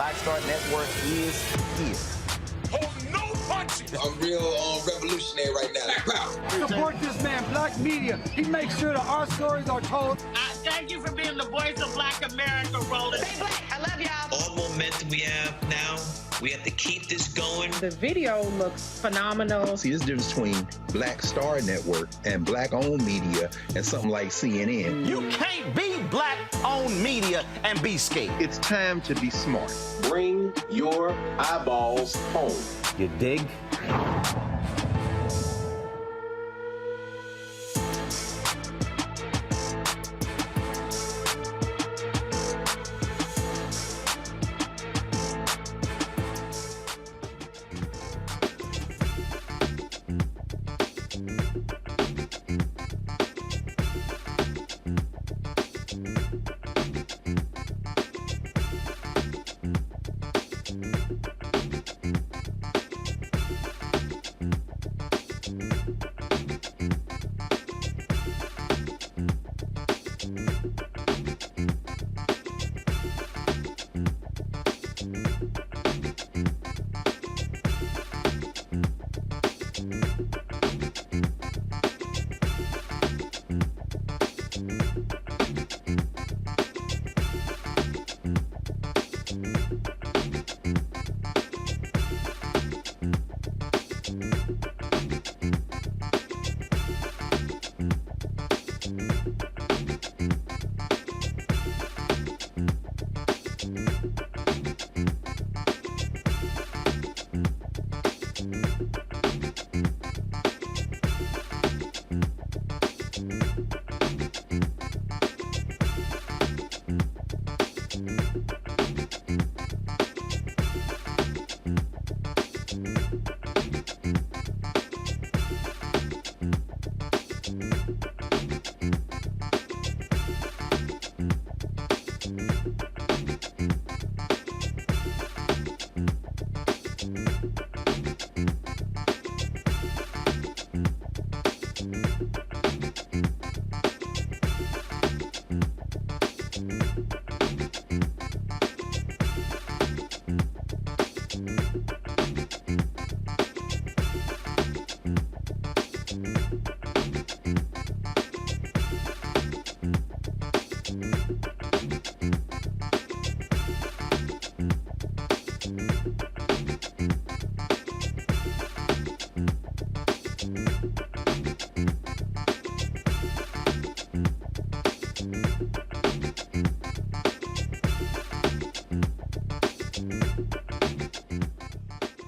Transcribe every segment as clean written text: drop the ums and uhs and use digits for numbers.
Black Star Network is here. Oh, no punches! I'm real revolutionary right now. Support this man, Black Media. He makes sure that our stories are told. Thank you for being the voice of Black America, Roland. Stay black. I love y'all. All momentum we have now, we have to keep this going. The video looks phenomenal. See, there's a difference between Black Star Network and Black-owned media and something like CNN. You can't be Black-owned media and be scared. It's time to be smart. Bring your eyeballs home. You dig?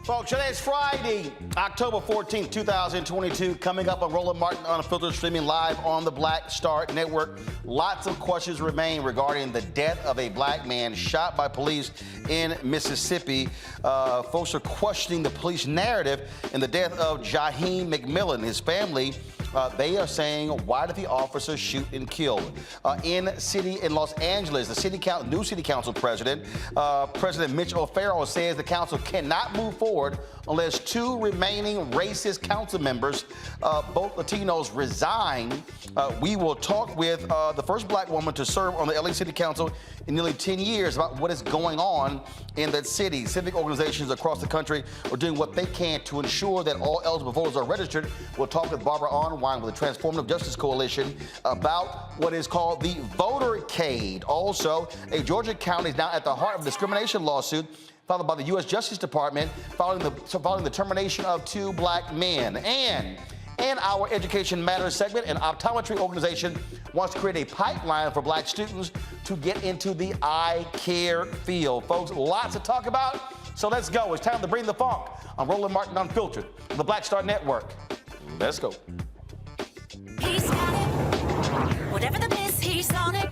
Folks, today's Friday, October 14th, 2022. Coming up on Roland Martin Unfiltered, streaming live on the Black Star Network. Lots of questions remain regarding the death of a black man shot by police in Mississippi. Folks are questioning the police narrative in the death of Jaheim McMillan. His family, they are saying, why did the officer shoot and kill? In Los Angeles, the new city council president, President Mitch says the council cannot move forward unless two remaining racist council members, both Latinos, resign. We will talk with the first black woman to serve on the LA City Council in nearly 10 years about what is going on in that city. Civic organizations across the country are doing what they can to ensure that all eligible voters are registered. We'll talk with Barbara Arnwine with the Transformative Justice Coalition about what is called the Votercade. Also, a Georgia county is now at the heart of a discrimination lawsuit filed by the U.S. Justice Department following the termination of two black men. And in our Education Matters segment, an optometry organization wants to create a pipeline for black students to get into the eye care field. Folks, lots to talk about, so let's go. It's time to bring the funk on Roland Martin Unfiltered, the Black Star Network. Let's go. He's got it. Whatever the miss, he's on it.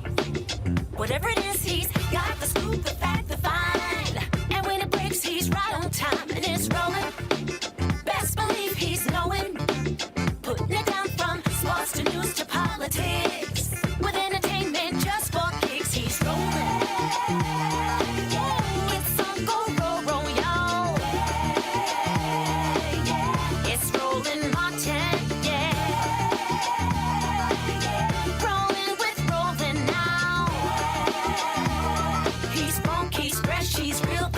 Whatever it is, he's got the scoop, the fact, the find. And when it breaks, he's right on time, and it's rolling. Best believe he's knowing. Putting it down from sports to news to politics. With entertainment just for kicks, he's rolling. It's on go, y'all. It's Roland Martin, rolling with Roland now. He's funk, he's fresh, he's real.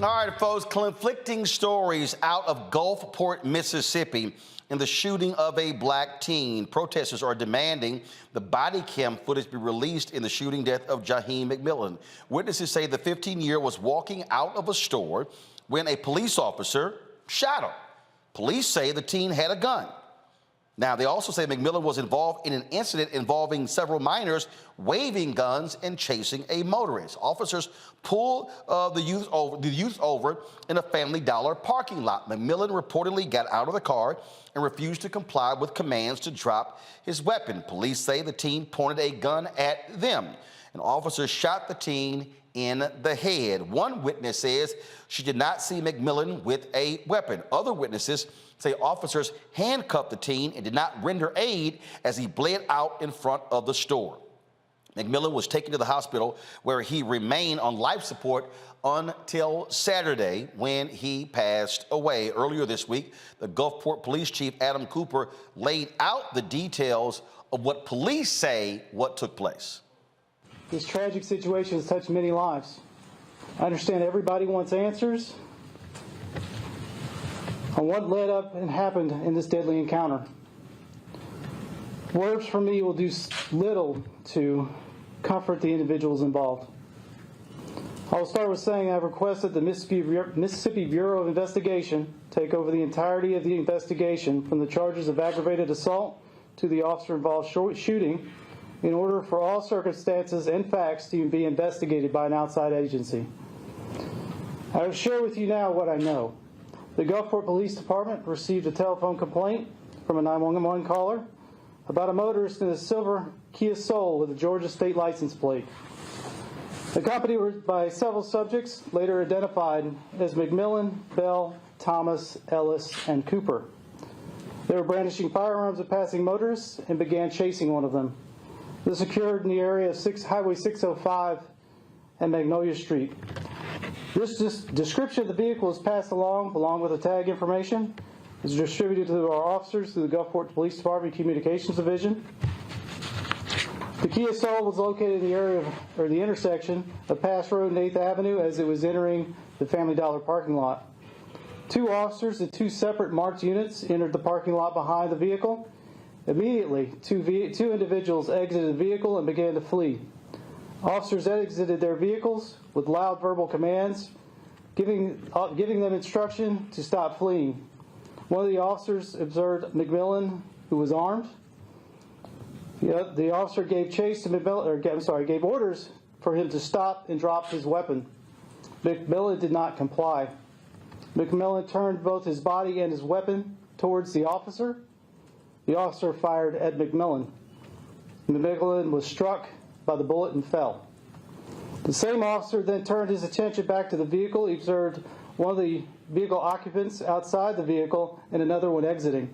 All right, folks, conflicting stories out of Gulfport, Mississippi in the shooting of a black teen. Protesters are demanding the body cam footage be released in the shooting death of Jaheim McMillan. Witnesses say the 15-year-old was walking out of a store when a police officer shot him. Police say the teen had a gun. Now, they also say McMillan was involved in an incident involving several minors waving guns and chasing a motorist. Officers pulled the youth over in a Family Dollar parking lot. McMillan reportedly got out of the car and refused to comply with commands to drop his weapon. Police say the teen pointed a gun at them. An officer shot the teen in the head. One witness says she did not see McMillan with a weapon. Other witnesses say officers handcuffed the teen and did not render aid as he bled out in front of the store. McMillan was taken to the hospital where he remained on life support until Saturday when he passed away. Earlier this week, the Gulfport Police Chief Adam Cooper laid out the details of what police say what took place. This tragic situation has touched many lives. I understand everybody wants answers on what led up and happened in this deadly encounter. Words from me will do little to comfort the individuals involved. I will start with saying I've requested the Mississippi Bureau of Investigation take over the entirety of the investigation from the charges of aggravated assault to the officer-involved shooting in order for all circumstances and facts to be investigated by an outside agency. I will share with you now what I know. The Gulfport Police Department received a telephone complaint from a 911 caller about a motorist in a silver Kia Soul with a Georgia state license plate. Accompanied by several subjects later identified as McMillan, Bell, Thomas, Ellis, and Cooper. They were brandishing firearms at passing motorists and began chasing one of them. This occurred in the area of Highway 605 and Magnolia Street. This description of the vehicle is passed along with the tag information. It's distributed to our officers through the Gulfport Police Department Communications Division. The Kia Soul was located in the area of, the intersection of Pass Road and 8th Avenue as it was entering the Family Dollar parking lot. Two officers in two separate marked units entered the parking lot behind the vehicle. Immediately, two individuals exited the vehicle and began to flee. Officers exited their vehicles with loud verbal commands, giving them instruction to stop fleeing. One of the officers observed McMillan, who was armed. The officer gave chase to McMillan, gave orders for him to stop and drop his weapon. McMillan did not comply. McMillan turned both his body and his weapon towards the officer. The officer fired at McMillan. McMillan was struck by the bullet and fell. The same officer then turned his attention back to the vehicle. He observed one of the vehicle occupants outside the vehicle and another one exiting.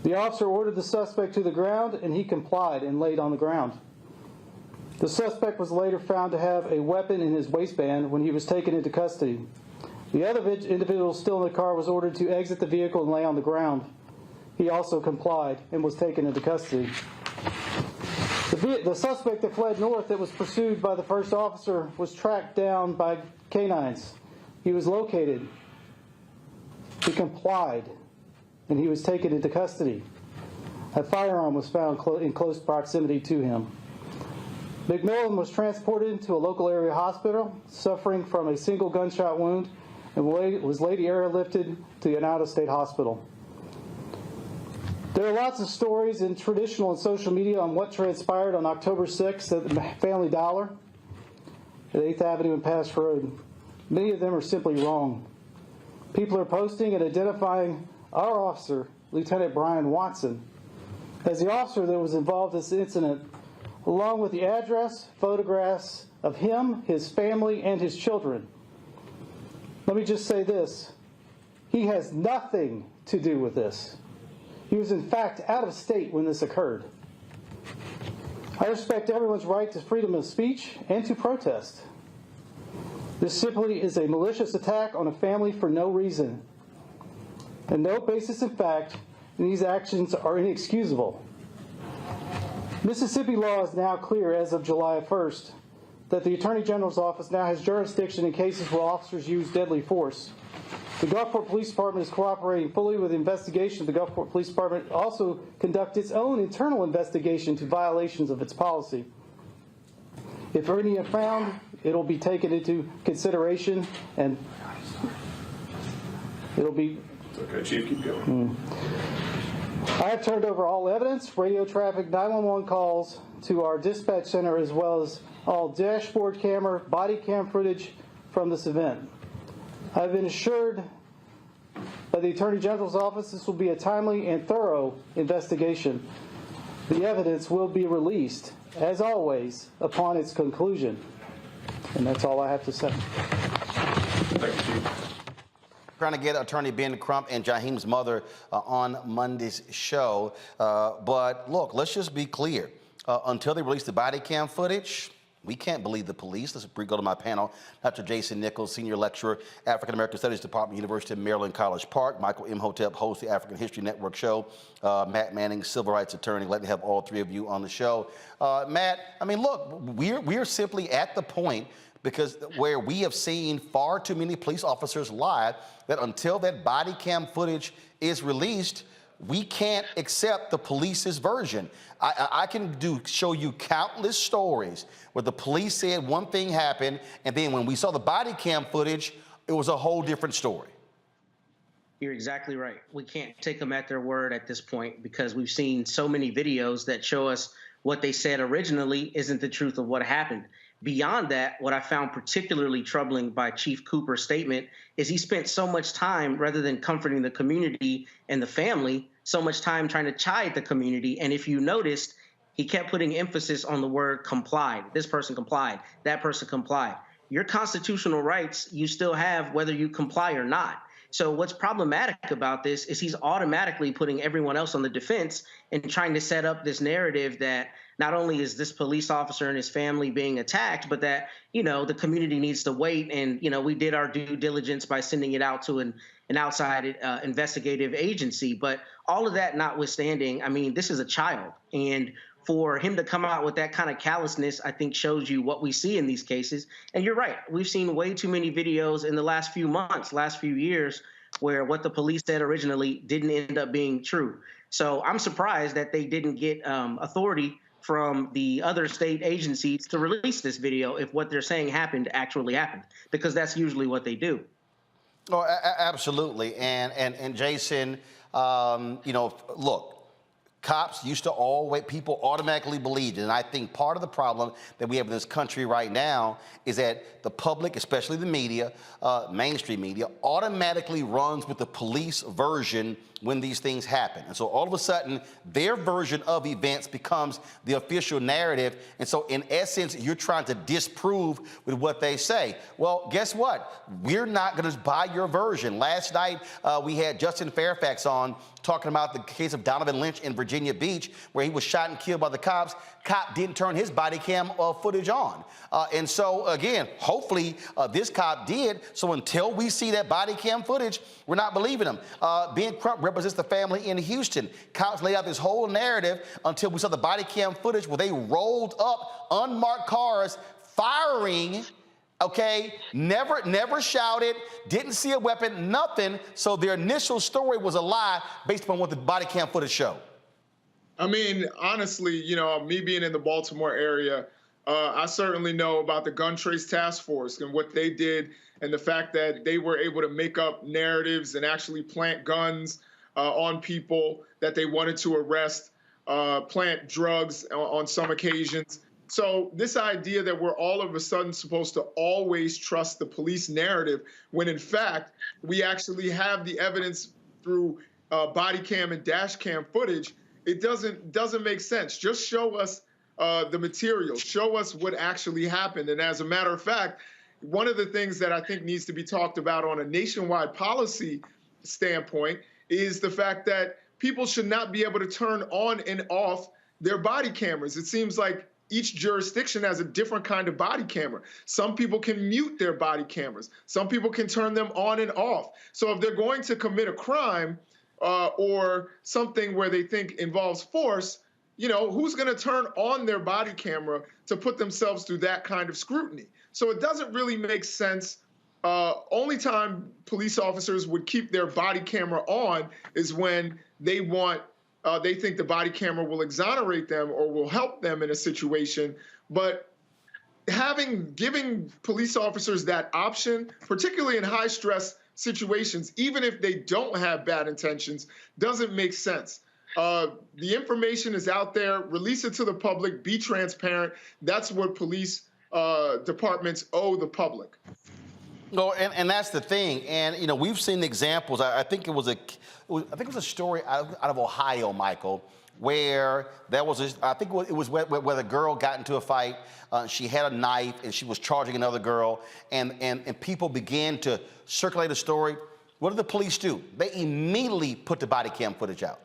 The officer ordered the suspect to the ground, and he complied and laid on the ground. The suspect was later found to have a weapon in his waistband when he was taken into custody. The other individual still in the car was ordered to exit the vehicle and lay on the ground. He also complied and was taken into custody. The suspect that fled north that was pursued by the first officer was tracked down by canines. He was located. He complied, and he was taken into custody. A firearm was found in close proximity to him. McMillan was transported to a local area hospital, suffering from a single gunshot wound, and was later airlifted to an out-of-state hospital. There are lots of stories in traditional and social media on what transpired on October 6th at the Family Dollar at 8th Avenue and Pass Road. Many of them are simply wrong. People are posting and identifying our officer, Lieutenant Brian Watson, as the officer that was involved in this incident, along with the address, photographs of him, his family, and his children. Let me just say this. He has nothing to do with this. He was, in fact, out of state when this occurred. I respect everyone's right to freedom of speech and to protest. This simply is a malicious attack on a family for no reason. And no basis in fact, and these actions are inexcusable. Mississippi law is now clear as of July 1st that the Attorney General's office now has jurisdiction in cases where officers use deadly force. The Gulfport Police Department is cooperating fully with the investigation. The Gulfport Police Department also conducts its own internal investigation to violations of its policy. If any are found, it will be taken into consideration, and it'll be... Okay, Chief, keep going. I have turned over all evidence, radio traffic, 911 calls to our dispatch center, as well as all dashboard camera, body cam footage from this event. I've been assured by the Attorney General's office this will be a timely and thorough investigation. The evidence will be released, as always, upon its conclusion. And that's all I have to say. Thank you, Chief. Trying to get Attorney Ben Crump and Jaheim's mother on Monday's show. But look, let's just be clear. Until they release the body cam footage, we can't believe the police. Let's go to my panel. Dr. Jason Nichols, Senior Lecturer, African American Studies Department, University of Maryland, College Park. Michael Imhotep, host of the African History Network show. Matt Manning, civil rights attorney. Glad to have all three of you on the show. Matt, I mean, look, we're simply at the point because where we have seen far too many police officers lie that until that body cam footage is released, we can't accept the police's version. I can show you countless stories where the police said one thing happened, and then when we saw the body cam footage, it was a whole different story. You're exactly right. We can't take them at their word at this point because we've seen so many videos that show us what they said originally isn't the truth of what happened. Beyond that, what I found particularly troubling by Chief Cooper's statement is he spent so much time, rather than comforting the community and the family, so much time trying to chide the community. And if you noticed, he kept putting emphasis on the word complied. This person complied, that person complied. Your constitutional rights you still have whether you comply or not. So what's problematic about this is he's automatically putting everyone else on the defense and trying to set up this narrative that not only is this police officer and his family being attacked, but that, you know, the community needs to wait. And, you know, we did our due diligence by sending it out to an outside investigative agency. But all of that notwithstanding, I mean, this is a child. And for him to come out with that kind of callousness, I think shows you what we see in these cases. And you're right. We've seen way too many videos in the last few months, last few years, where what the police said originally didn't end up being true. So I'm surprised that they didn't get authority from the other state agencies to release this video if what they're saying happened actually happened, because that's usually what they do. Oh, absolutely. And Jason, you know, look, cops used to always, people automatically believed, and I think part of the problem that we have in this country right now is that the public, especially the media, mainstream media, automatically runs with the police version when these things happen. And so all of a sudden, their version of events becomes the official narrative. And so in essence, you're trying to disprove with what they say. Well, guess what? We're not going to buy your version. Last night, we had Justin Fairfax on talking about the case of Donovan Lynch in Virginia Beach, where he was shot and killed by the cops. Cop didn't turn his body cam footage on. And so, again, hopefully this cop did. So until we see that body cam footage, we're not believing him. Ben Crump represents the family in Houston. Cops laid out this whole narrative until we saw the body cam footage where they rolled up unmarked cars firing. Okay, never shouted, didn't see a weapon, nothing. So their initial story was a lie based upon what the body cam footage showed. I mean, honestly, you know, me being in the Baltimore area, I certainly know about the Gun Trace Task Force and what they did and the fact that they were able to make up narratives and actually plant guns on people that they wanted to arrest, plant drugs on some occasions. So this idea that we're all of a sudden supposed to always trust the police narrative when, in fact, we actually have the evidence through body cam and dash cam footage, it doesn't make sense. Just show us the material. Show us what actually happened. And as a matter of fact, one of the things that I think needs to be talked about on a nationwide policy standpoint is the fact that people should not be able to turn on and off their body cameras. It seems like each jurisdiction has a different kind of body camera. Some people can mute their body cameras. Some people can turn them on and off. So if they're going to commit a crime or something where they think involves force, who's going to turn on their body camera to put themselves through that kind of scrutiny? So it doesn't really make sense. Only time police officers would keep their body camera on is when they think the body camera will exonerate them or will help them in a situation. But giving police officers that option, particularly in high stress situations, even if they don't have bad intentions, doesn't make sense. The information is out there. Release it to the public. Be transparent. That's what police departments owe the public. No, and that's the thing. And we've seen examples. I think it was a story out of Ohio, Michael, where there was I think it was where the girl got into a fight. She had a knife and she was charging another girl, and people began to circulate the story. What did the police do? They immediately put the body cam footage out.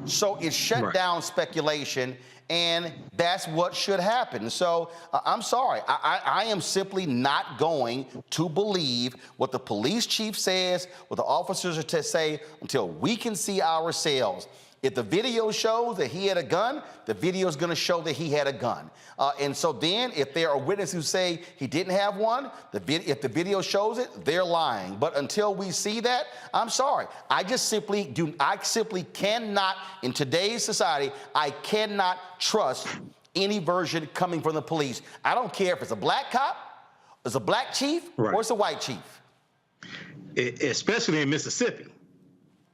So it shut down speculation, and that's what should happen. So I'm sorry. I am simply not going to believe what the police chief says, what the officers are to say, until we can see ourselves. If the video shows that he had a gun, the video is going to show that he had a gun. And so then if there are witnesses who say he didn't have one, if the video shows it, they're lying. But until we see that, I'm sorry. I simply cannot, in today's society, I cannot trust any version coming from the police. I don't care if it's a black cop, it's a black chief, or it's a white chief. Especially in Mississippi.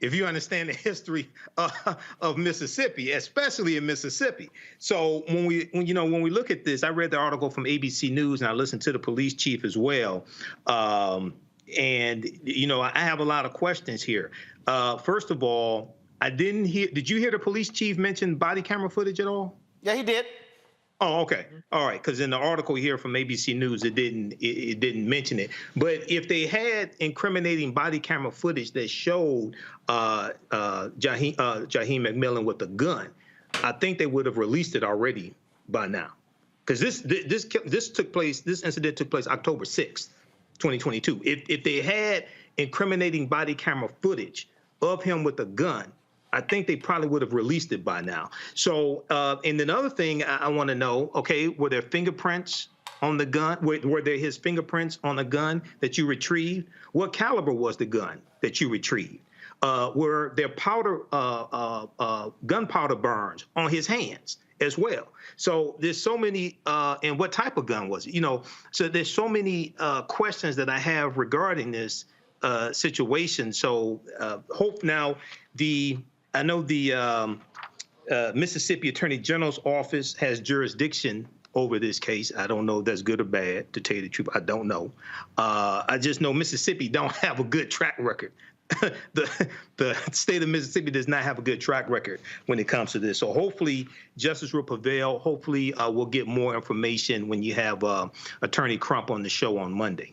If you understand the history of Mississippi, especially in Mississippi. So when we look at this, I read the article from ABC News and I listened to the police chief as well. And I have a lot of questions here. First of all, did you hear the police chief mention body camera footage at all? Yeah, he did. Oh, okay. All right. Because in the article here from ABC News, it didn't mention it. But if they had incriminating body camera footage that showed Jaheim McMillan with a gun, I think they would have released it already by now. Because this incident took place October 6th, 2022. If they had incriminating body camera footage of him with a gun, I think they probably would have released it by now. So, and another thing I want to know, okay, were there fingerprints on the gun? Were there his fingerprints on the gun that you retrieved? What caliber was the gun that you retrieved? Were there gunpowder burns on his hands as well? So there's so many, and what type of gun was it? So there's so many questions that I have regarding this situation. So I know the Mississippi Attorney General's office has jurisdiction over this case. I don't know if that's good or bad, to tell you the truth. I don't know. I just know Mississippi don't have a good track record. The state of Mississippi does not have a good track record when it comes to this. So hopefully justice will prevail. Hopefully we'll get more information when you have Attorney Crump on the show on Monday.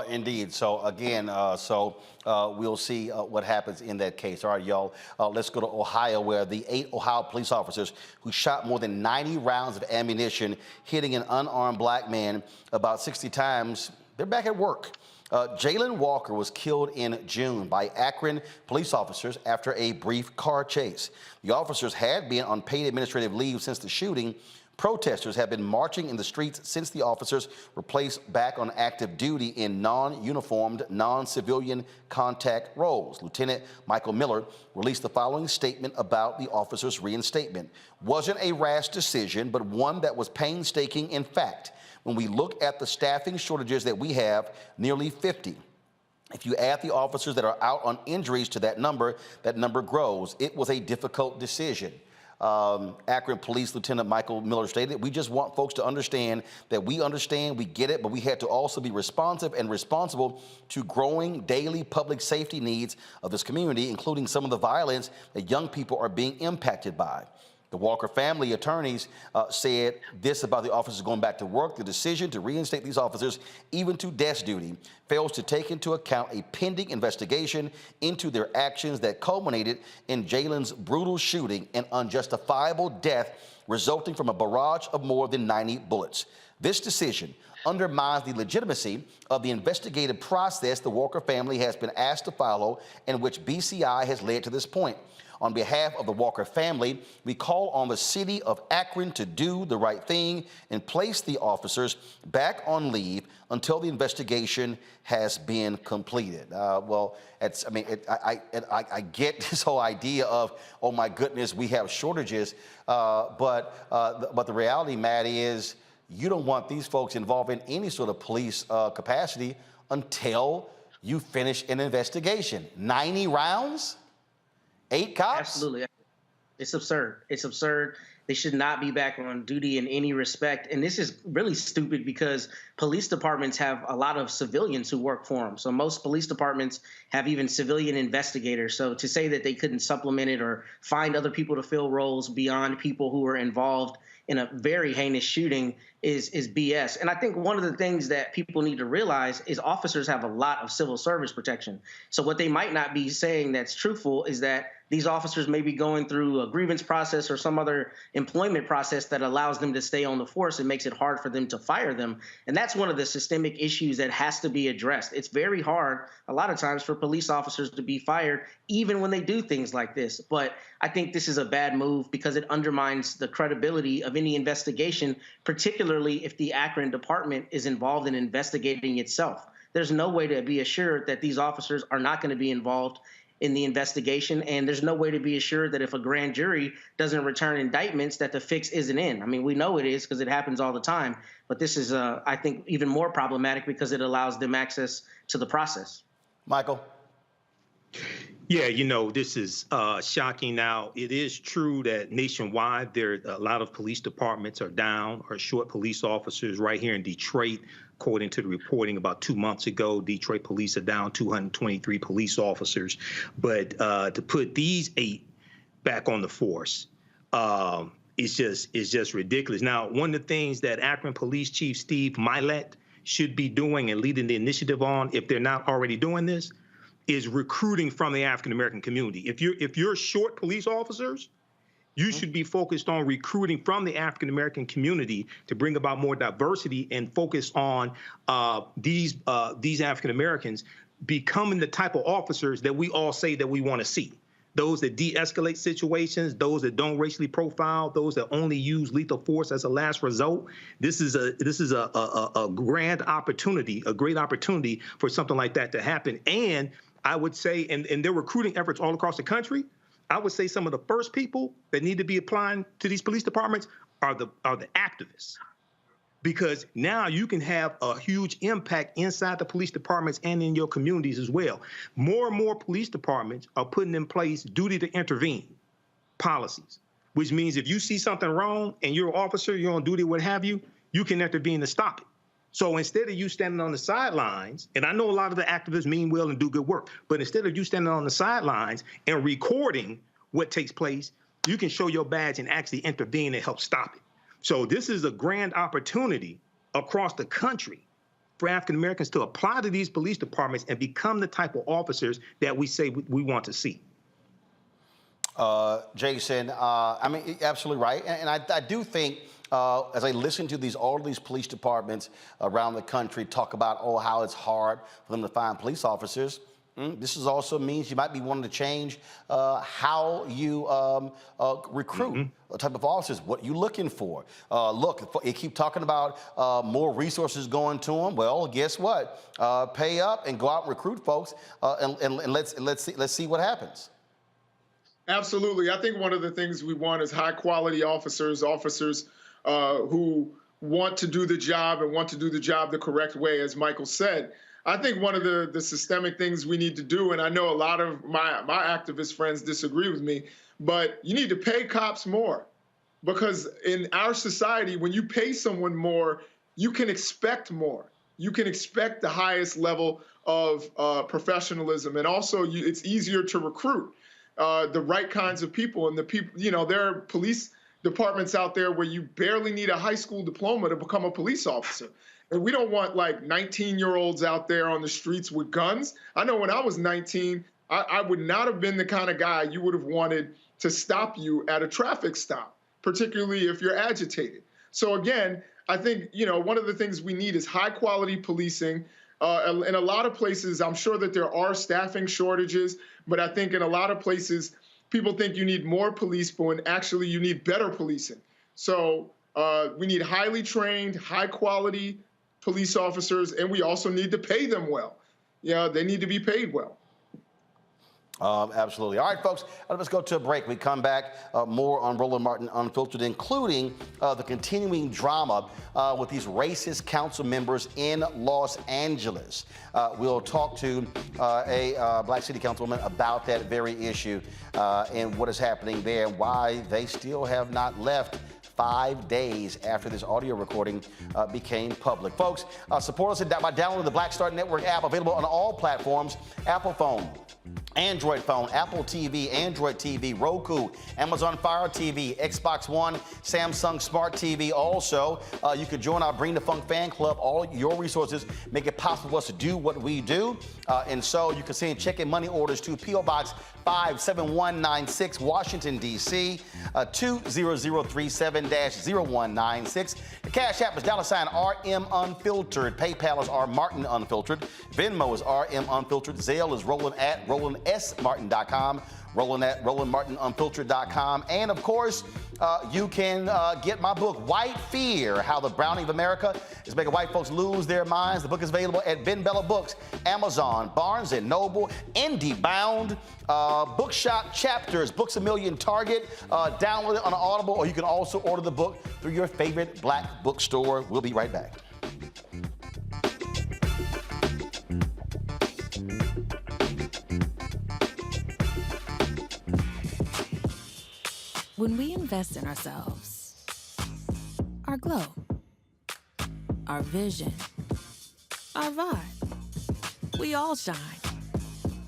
Indeed. So again, we'll see what happens in that case. All right, y'all, let's go to Ohio, where the 8 Ohio police officers who shot more than 90 rounds of ammunition, hitting an unarmed black man about 60 times, they're back at work. Jayland Walker was killed in June by Akron police officers after a brief car chase. The officers had been on paid administrative leave since the shooting. Protesters have been marching in the streets since the officers were placed back on active duty in non-uniformed, non-civilian contact roles. Lieutenant Michael Miller released the following statement about the officers' reinstatement. Wasn't a rash decision, but one that was painstaking in fact. When we look at the staffing shortages that we have, nearly 50. If you add the officers that are out on injuries to that number grows. It was a difficult decision. Akron Police Lieutenant Michael Miller stated, we just want folks to understand that we understand, we get it, but we had to also be responsive and responsible to growing daily public safety needs of this community, including some of the violence that young people are being impacted by. The Walker family attorneys said this about the officers going back to work. The decision to reinstate these officers, even to desk duty, fails to take into account a pending investigation into their actions that culminated in Jayland's brutal shooting and unjustifiable death resulting from a barrage of more than 90 bullets. This decision undermines the legitimacy of the investigative process the Walker family has been asked to follow and which BCI has led to this point. On behalf of the Walker family, we call on the city of Akron to do the right thing and place the officers back on leave until the investigation has been completed. I get this whole idea of, oh my goodness, we have shortages, but the reality, Matt, is you don't want these folks involved in any sort of police capacity until you finish an investigation. 90 rounds? 8 cops? Absolutely. It's absurd. It's absurd. They should not be back on duty in any respect. And this is really stupid because police departments have a lot of civilians who work for them. So most police departments have even civilian investigators. So to say that they couldn't supplement it or find other people to fill roles beyond people who were involved in a very heinous shooting is BS. And I think one of the things that people need to realize is officers have a lot of civil service protection. So what they might not be saying that's truthful is that these officers may be going through a grievance process or some other employment process that allows them to stay on the force and makes it hard for them to fire them. And that's one of the systemic issues that has to be addressed. It's very hard a lot of times for police officers to be fired, even when they do things like this. But I think this is a bad move because it undermines the credibility of any investigation, particularly if the Akron department is involved in investigating itself. There's no way to be assured that these officers are not going to be involved in the investigation, and there's no way to be assured that if a grand jury doesn't return indictments that the fix isn't in. I mean, we know it is because it happens all the time, but this is, I think, even more problematic because it allows them access to the process. Michael? Yeah, this is shocking. Now, it is true that nationwide, there a lot of police departments are down or short police officers. Right here in Detroit, according to the reporting about 2 months ago, Detroit police are down 223 police officers. But to put these 8 back on the force, it's just ridiculous. Now, one of the things that Akron Police Chief Steve Milet should be doing and leading the initiative on, if they're not already doing this, is recruiting from the African-American community. If you're short police officers, you should be focused on recruiting from the African-American community to bring about more diversity and focus on these African-Americans becoming the type of officers that we all say that we want to see. Those that de-escalate situations, those that don't racially profile, those that only use lethal force as a last result. This is a grand opportunity, a great opportunity for something like that to happen. And I would say, and their recruiting efforts all across the country, I would say some of the first people that need to be applying to these police departments are the activists. Because now you can have a huge impact inside the police departments and in your communities as well. More and more police departments are putting in place duty to intervene policies, which means if you see something wrong and you're an officer, you're on duty, what have you, you can intervene to stop it. So instead of you standing on the sidelines, and I know a lot of the activists mean well and do good work, but instead of you standing on the sidelines and recording what takes place, you can show your badge and actually intervene and help stop it. So this is a grand opportunity across the country for African Americans to apply to these police departments and become the type of officers that we say we want to see. Jason, I mean, you're absolutely right. And I do think, as I listen to all of these police departments around the country talk about, how it's hard for them to find police officers, this is also means you might be wanting to change how you recruit type of officers, what you're looking for. Look, you keep talking about more resources going to them. Well, guess what? Pay up and go out and recruit folks, and let's see what happens. Absolutely. I think one of the things we want is high quality officers who want to do the job and want to do the job the correct way, as Michael said. I think one of the systemic things we need to do, and I know a lot of my activist friends disagree with me, but you need to pay cops more. Because in our society, when you pay someone more, you can expect more. You can expect the highest level of professionalism. And also, it's easier to recruit the right kinds of people. And the people, there are police departments out there where you barely need a high school diploma to become a police officer. And we don't want 19-year-olds out there on the streets with guns. I know when I was 19, I would not have been the kind of guy you would have wanted to stop you at a traffic stop, particularly if you're agitated. So again, I think, one of the things we need is high quality policing. In a lot of places, I'm sure that there are staffing shortages, but I think in a lot of places, people think you need more police, but when actually you need better policing. So we need highly trained, high quality police officers, and we also need to pay them well. Yeah, they need to be paid well. Absolutely. All right, folks, let's go to a break. We come back, more on Roland Martin Unfiltered, including the continuing drama with these racist council members in Los Angeles. We'll talk to a black city councilwoman about that very issue and what is happening there and why they still have not left 5 days after this audio recording became public. Folks, support us by downloading the Black Star Network app, available on all platforms: Apple phone, Android phone, Apple TV, Android TV, Roku, Amazon Fire TV, Xbox One, Samsung Smart TV. Also, you can join our Bring the Funk fan club. All your resources make it possible for us to do what we do. And so you can send check and money orders to P.O. Box 57196, Washington, D.C., 20037-0196. The Cash App is $RM Unfiltered. PayPal is R Martin Unfiltered. Venmo is RM Unfiltered. Zelle is Roland at RolandSMartin.com. Roland at RolandMartinUnfiltered.com. And of course, you can get my book, White Fear, How the Browning of America is Making White Folks Lose Their Minds. The book is available at Ben Bella Books, Amazon, Barnes & Noble, IndieBound, Bookshop Chapters, Books A Million, Target. Download it on Audible, or you can also order the book through your favorite black bookstore. We'll be right back. When we invest in ourselves, our glow, our vision, our vibe, we all shine.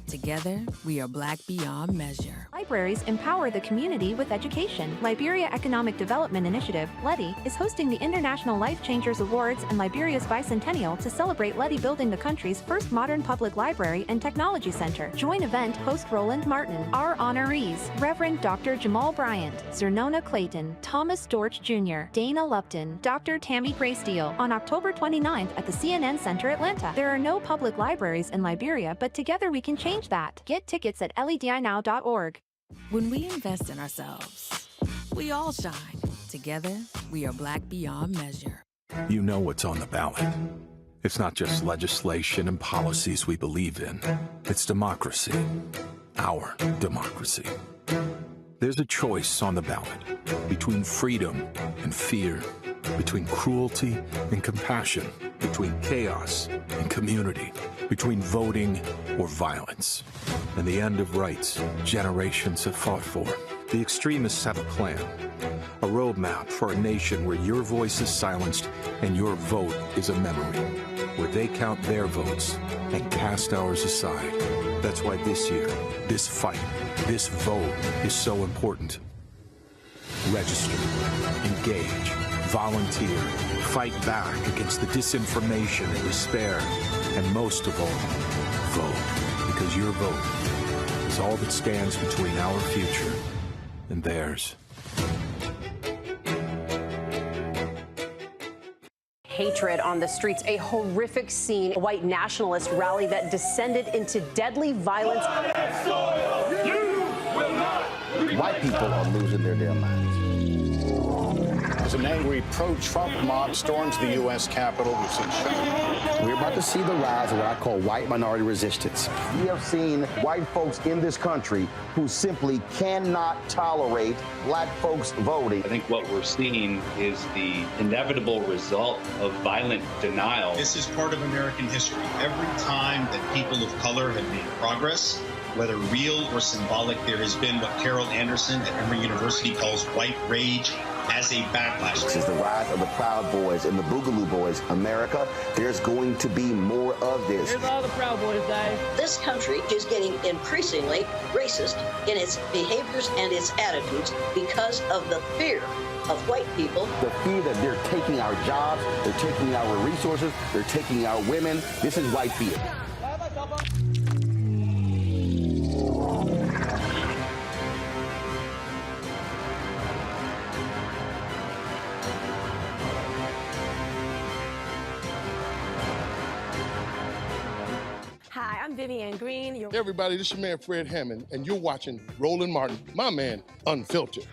Together, we are black beyond measure. Libraries empower the community with education. Liberia Economic Development Initiative, LEDI, is hosting the International Life Changers Awards and Liberia's bicentennial to celebrate LEDI building the country's first modern public library and technology center. Join event host Roland Martin. Our honorees: Reverend Dr. Jamal Bryant, Zernona Clayton, Thomas Dorch Jr., Dana Lupton, Dr. Tammy Graysteel, on October 29th at the CNN Center, Atlanta. There are no public libraries in Liberia, but together we can change that. Get tickets at ledinow.org. When we invest in ourselves, we all shine. Together, we are black beyond measure. You know what's on the ballot. It's not just legislation and policies we believe in. It's democracy. Our democracy. There's a choice on the ballot between freedom and fear, between cruelty and compassion, between chaos and community, between voting or violence, and the end of rights generations have fought for. The extremists have a plan, a roadmap for a nation where your voice is silenced and your vote is a memory, where they count their votes and cast ours aside. That's why this year, this fight, this vote is so important. Register, engage, volunteer, fight back against the disinformation and despair, and most of all, vote, because your vote is all that stands between our future and theirs. Hatred on the streets, a horrific scene, a white nationalist rally that descended into deadly violence. White people are losing their damn minds. As an angry pro-Trump mob storms the U.S. Capitol, we've seen shooting. We're about to see the rise of what I call white minority resistance. We have seen white folks in this country who simply cannot tolerate black folks voting. I think what we're seeing is the inevitable result of violent denial. This is part of American history. Every time that people of color have made progress, whether real or symbolic, there has been what Carol Anderson at Emory University calls white rage as a backlash. This is the rise of the Proud Boys and the Boogaloo Boys. America, there's going to be more of this. Here's all the Proud Boys, Dave. This country is getting increasingly racist in its behaviors and its attitudes because of the fear of white people. The fear that they're taking our jobs, they're taking our resources, they're taking our women. This is white fear. Hi, I'm Vivian Green. Hey everybody, this is your man Fred Hammond, and you're watching Roland Martin, my man, Unfiltered.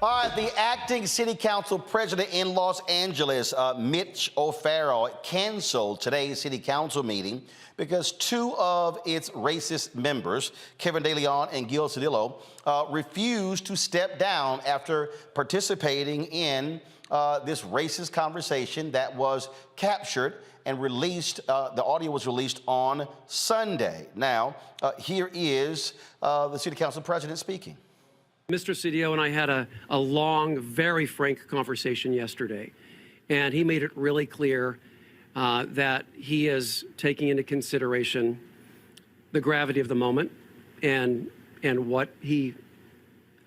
All right, the acting city council president in Los Angeles, Mitch O'Farrell, canceled today's city council meeting because two of its racist members, Kevin De Leon and Gil Cedillo, refused to step down after participating in this racist conversation that was captured and released. The audio was released on Sunday. Now, here is the city council president speaking. Mr. Cedillo and I had a long, very frank conversation yesterday, and he made it really clear that he is taking into consideration the gravity of the moment and what he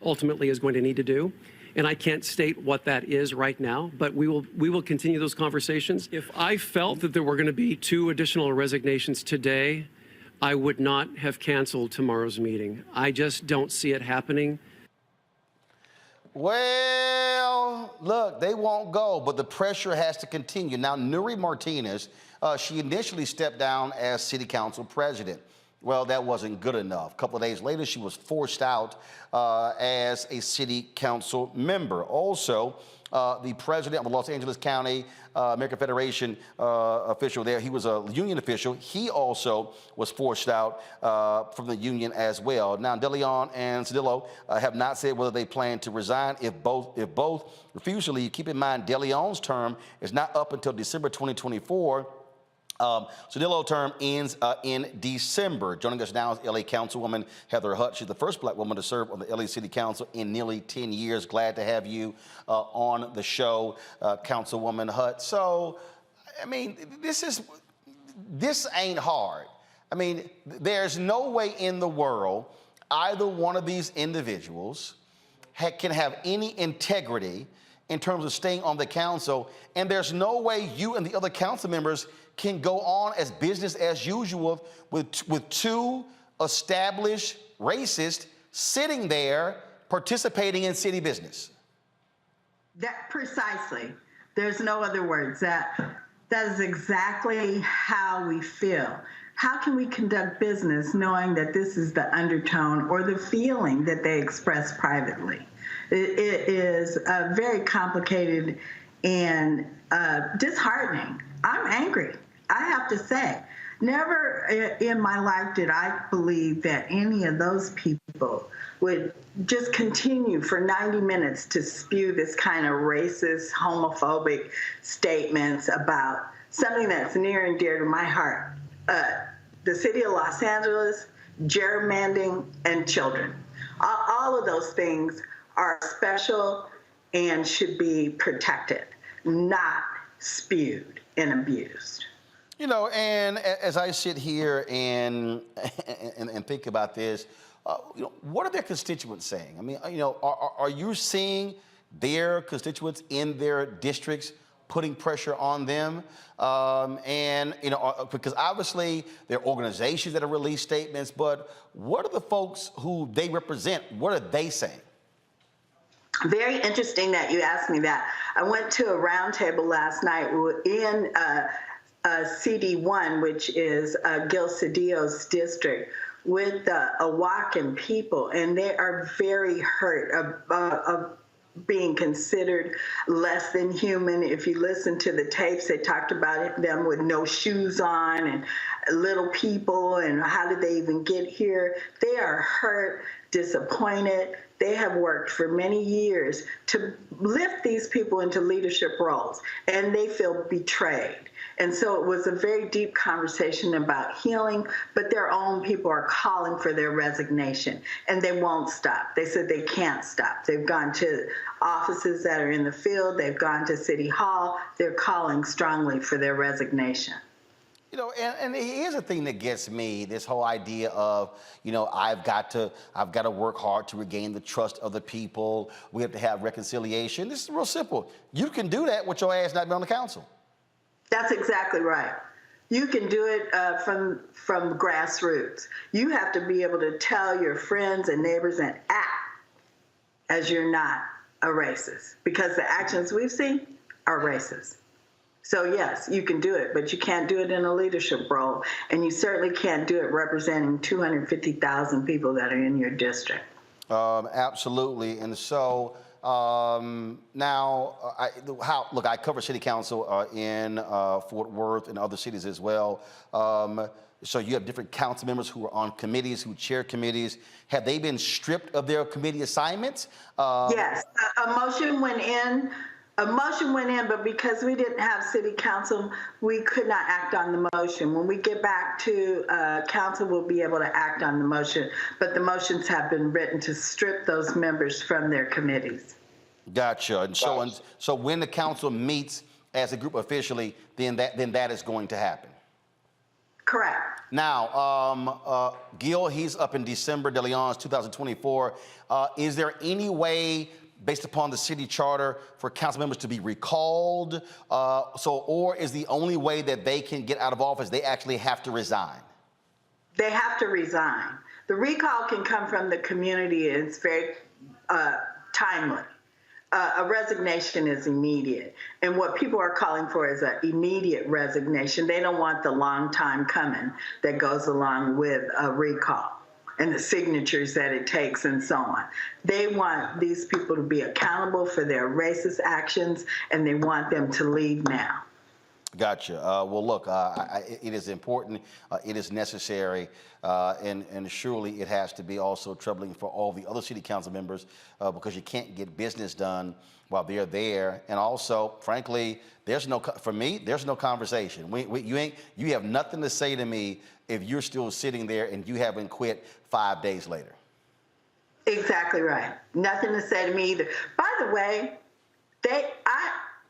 ultimately is going to need to do. And I can't state what that is right now, but we will continue those conversations. If I felt that there were going to be 2 additional resignations today, I would not have canceled tomorrow's meeting. I just don't see it happening. Well, look, they won't go, but the pressure has to continue. Now, Nuri Martinez, she initially stepped down as city council president. Well, that wasn't good enough. A couple of days later, she was forced out as a city council member. Also, the president of the Los Angeles County American Federation official there, he was a union official. He also was forced out from the union as well. Now, De Leon and Cedillo have not said whether they plan to resign. If both refuse to leave, keep in mind De Leon's term is not up until December 2024. Cedillo's term ends in December. Joining us now is LA Councilwoman Heather Hutt. She's the first black woman to serve on the LA City Council in nearly 10 years. Glad to have you on the show, Councilwoman Hutt. So, I mean, this ain't hard. I mean, there's no way in the world either one of these individuals can have any integrity in terms of staying on the council, and there's no way you and the other council members can go on as business as usual with 2 established racists sitting there participating in city business. That precisely. There's no other words. That is exactly how we feel. How can we conduct business knowing that this is the undertone or the feeling that they express privately? It is very complicated and disheartening. I'm angry, I have to say. Never in my life did I believe that any of those people would just continue for 90 minutes to spew this kind of racist, homophobic statements about something that's near and dear to my heart. The city of Los Angeles, gerrymandering, and children. All of those things are special and should be protected, not spewed and abused. You know, and as I sit here and think about this, you know, what are their constituents saying? I mean, you know, are you seeing their constituents in their districts putting pressure on them? And, you know, because obviously there are organizations that have released statements, but what are the folks who they represent? What are they saying? Very interesting that you asked me that. I went to a roundtable last night in CD1, which is Gil Cedillo's district, with Awaken people, and they are very hurt of being considered less than human. If you listen to the tapes, they talked about them with no shoes on and little people and how did they even get here. They are hurt, disappointed. They have worked for many years to lift these people into leadership roles, and they feel betrayed. And so it was a very deep conversation about healing, but their own people are calling for their resignation, and they won't stop. They said they can't stop. They've gone to offices that are in the field. They've gone to City Hall. They're calling strongly for their resignation. You know, and here's the thing that gets me, this whole idea of, you know, I've got to work hard to regain the trust of the people. We have to have reconciliation. This is real simple. You can do that with your ass not being on the council. That's exactly right. You can do it from grassroots. You have to be able to tell your friends and neighbors and act as you're not a racist, because the actions we've seen are racist. So yes, you can do it, but you can't do it in a leadership role, and you certainly can't do it representing 250,000 people that are in your district. Absolutely. And so now, I cover city council in Fort Worth and other cities as well. So you have different council members who are on committees, who chair committees. Have they been stripped of their committee assignments? Yes, a motion went in. A motion went in, but because we didn't have city council, we could not act on the motion. When we get back to council, we'll be able to act on the motion. But the motions have been written to strip those members from their committees. Gotcha. And so when the council meets as a group officially, then that is going to happen. Correct. Now, Gil, he's up in December de Leon's 2024. Is there any way, based upon the city charter, for council members to be recalled? Or is the only way that they can get out of office, they actually have to resign? They have to resign. The recall can come from the community. It's very timely. A resignation is immediate. And what people are calling for is an immediate resignation. They don't want the long time coming that goes along with a recall and the signatures that it takes and so on. They want these people to be accountable for their racist actions, and they want them to leave now. Gotcha. Well, look, it is important, it is necessary, and surely it has to be also troubling for all the other city council members because you can't get business done while they're there. And also, frankly, there's no conversation. You have nothing to say to me if you're still sitting there and you haven't quit 5 days later. Exactly right. Nothing to say to me either. By the way,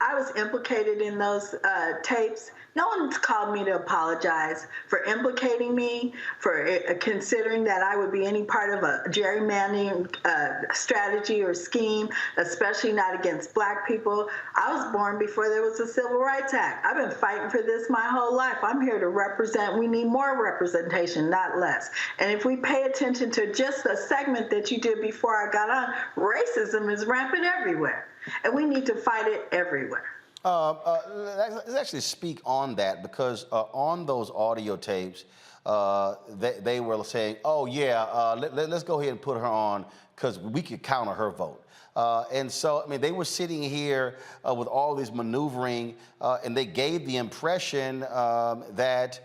I was implicated in those tapes. No one's called me to apologize for implicating me, for considering that I would be any part of a gerrymandering strategy or scheme, especially not against black people. I was born before there was a Civil Rights Act. I've been fighting for this my whole life. I'm here to represent. We need more representation, not less. And if we pay attention to just the segment that you did before I got on, racism is rampant everywhere. And we need to fight it everywhere. Let's actually speak on that, because on those audio tapes, they were saying, oh, yeah, let's go ahead and put her on because we could counter her vote. And so, I mean, they were sitting here with all this maneuvering, and they gave the impression that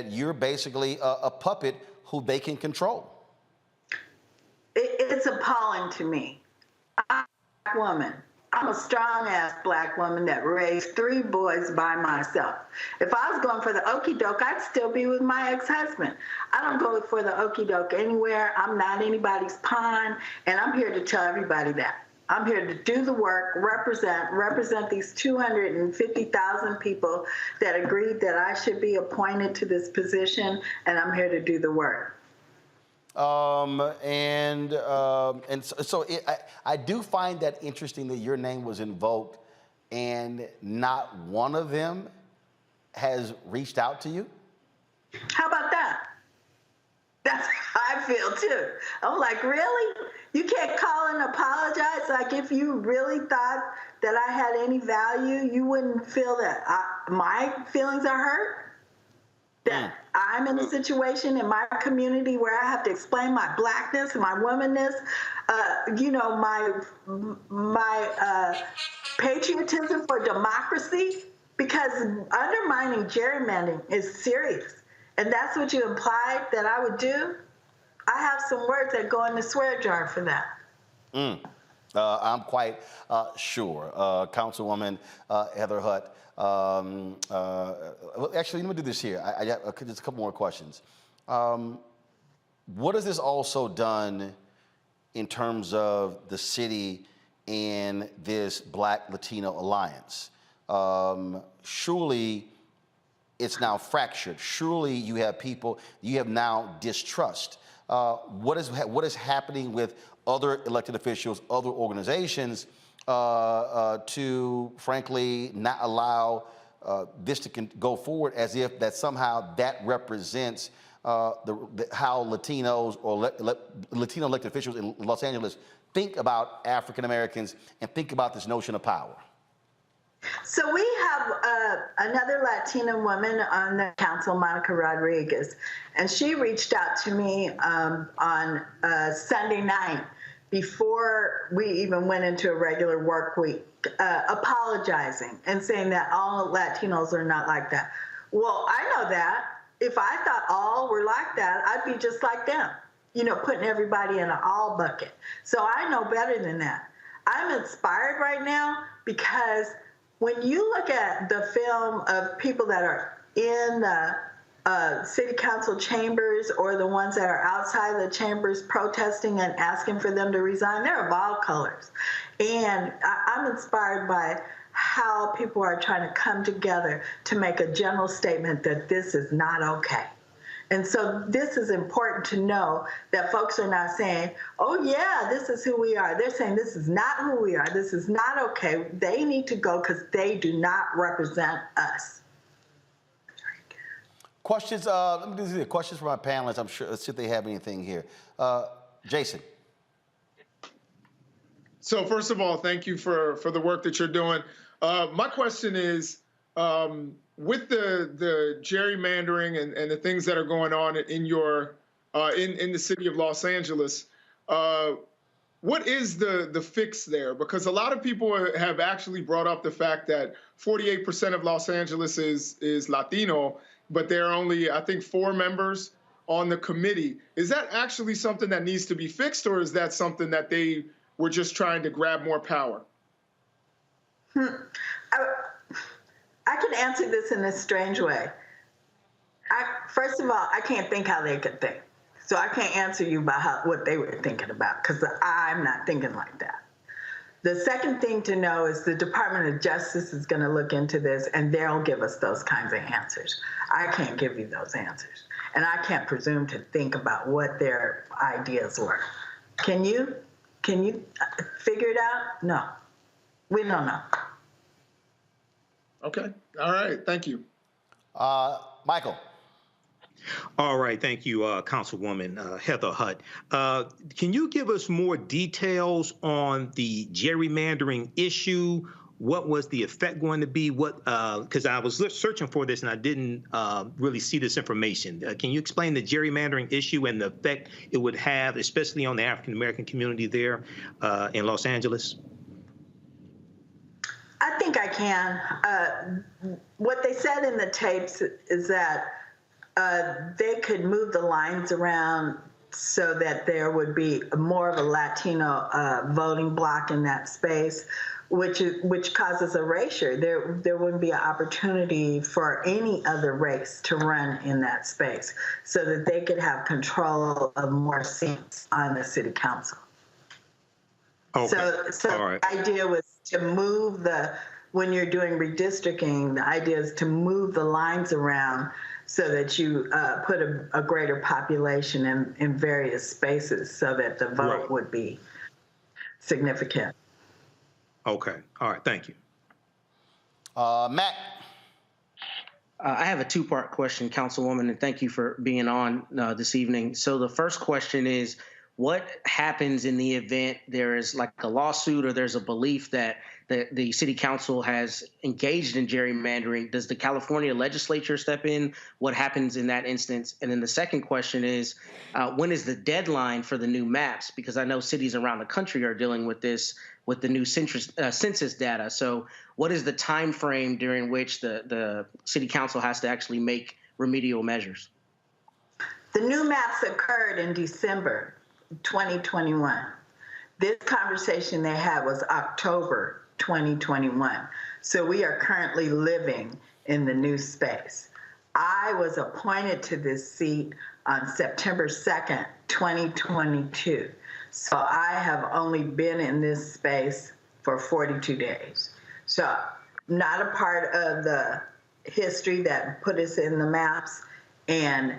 you're basically a puppet who they can control. It's appalling to me. I'm a black woman. I'm a strong-ass black woman that raised 3 boys by myself. If I was going for the okie doke, I'd still be with my ex-husband. I don't go for the okie doke anywhere. I'm not anybody's pawn, and I'm here to tell everybody that. I'm here to do the work, represent these 250,000 people that agreed that I should be appointed to this position, and I'm here to do the work. I do find that interesting that your name was invoked and not one of them has reached out to you. How about that? That's how I feel too. I'm like, really? You can't call and apologize? Like, if you really thought that I had any value, you wouldn't feel that my feelings are hurt? That I'm in a situation in my community where I have to explain my blackness and my womanness, my patriotism for democracy, because undermining gerrymandering is serious. And that's what you implied that I would do? I have some words that go in the swear jar for that. I'm quite sure. Councilwoman Heather Hutt. Actually, let me do this here. I have just a couple more questions. What has this also done in terms of the city and this Black Latino alliance? Surely it's now fractured. Surely you have people, you have now distrust. What is happening with other elected officials, other organizations, to frankly not allow this to go forward as if that somehow that represents how Latinos or Latino elected officials in Los Angeles think about African Americans and think about this notion of power? So we have another Latina woman on the council, Monica Rodriguez, and she reached out to me on Sunday night before we even went into a regular work week, apologizing and saying that all Latinos are not like that. Well, I know that. If I thought all were like that, I'd be just like them, putting everybody in an all bucket. So I know better than that. I'm inspired right now because when you look at the film of people that are in the city council chambers or the ones that are outside the chambers protesting and asking for them to resign, they're of all colors. And I'm inspired by how people are trying to come together to make a general statement that this is not okay. And so this is important to know that folks are not saying, oh, yeah, this is who we are. They're saying this is not who we are. This is not okay. They need to go because they do not represent us. Questions? Let me do the questions for my panelists. I'm sure. Let's see if they have anything here. Jason. So first of all, thank you for the work that you're doing. My question is, with the gerrymandering and the things that are going on in your in the city of Los Angeles, what is the fix there? Because a lot of people have actually brought up the fact that 48% of Los Angeles is Latino, but there are only, I think, 4 members on the committee. Is that actually something that needs to be fixed, or is that something that they were just trying to grab more power? I can answer this in a strange way. First of all, I can't think how they could think. So I can't answer you about what they were thinking about, because I'm not thinking like that. The second thing to know is the Department of Justice is going to look into this, and they'll give us those kinds of answers. I can't give you those answers. And I can't presume to think about what their ideas were. Can you? Can you figure it out? No. We don't know. Okay. All right. Thank you. Michael. All right. Thank you, Councilwoman Heather Hutt. Can you give us more details on the gerrymandering issue? What was the effect going to be? Because I was searching for this and I didn't really see this information. Can you explain the gerrymandering issue and the effect it would have, especially on the African-American community there in Los Angeles? I think I can. What they said in the tapes is that they could move the lines around so that there would be more of a Latino voting bloc in that space, which causes erasure. There wouldn't be an opportunity for any other race to run in that space, so that they could have control of more seats on the city council. Okay. So the idea was to move when you're doing redistricting, the idea is to move the lines around so that you put a greater population in various spaces so that the vote would be significant. Okay. All right. Thank you. Matt. I have a 2-part question, Councilwoman, and thank you for being on this evening. So the first question is, what happens in the event there is like a lawsuit or there's a belief that the city council has engaged in gerrymandering? Does the California legislature step in? What happens in that instance? And then the second question is, when is the deadline for the new maps? Because I know cities around the country are dealing with this with the new census data. So what is the time frame during which the city council has to actually make remedial measures? The new maps occurred in December 2021. This conversation they had was October 2021. So we are currently living in the new space. I was appointed to this seat on September 2nd, 2022. So I have only been in this space for 42 days. So not a part of the history that put us in the maps. And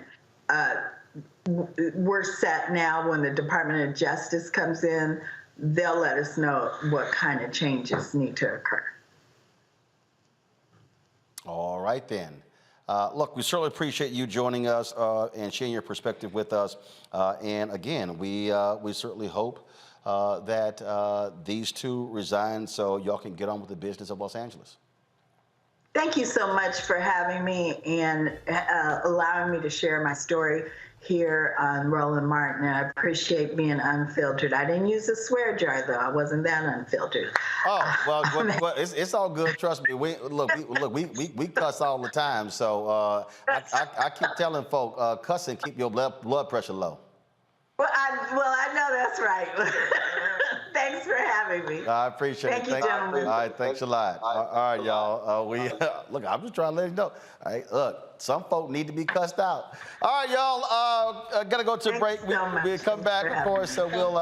we're set now. When the Department of Justice comes in, they'll let us know what kind of changes need to occur. All right, then. Look, we certainly appreciate you joining us and sharing your perspective with us. And again, we certainly hope that these two resign so y'all can get on with the business of Los Angeles. Thank you so much for having me and allowing me to share my story here on Roland Martin. I appreciate being unfiltered. I didn't use a swear jar, though. I wasn't that unfiltered. Oh, well, it's all good. Trust me. We cuss all the time. So I keep telling folk, cussing keep your blood pressure low. Well, I know that's right. Thanks for having me. I appreciate it. Thank you, gentlemen. All right, thanks a lot. All right, y'all. Look, I'm just trying to let you know. All right, look, some folk need to be cussed out. All right, y'all. Gotta go to a break. We'll come back, of course. So we'll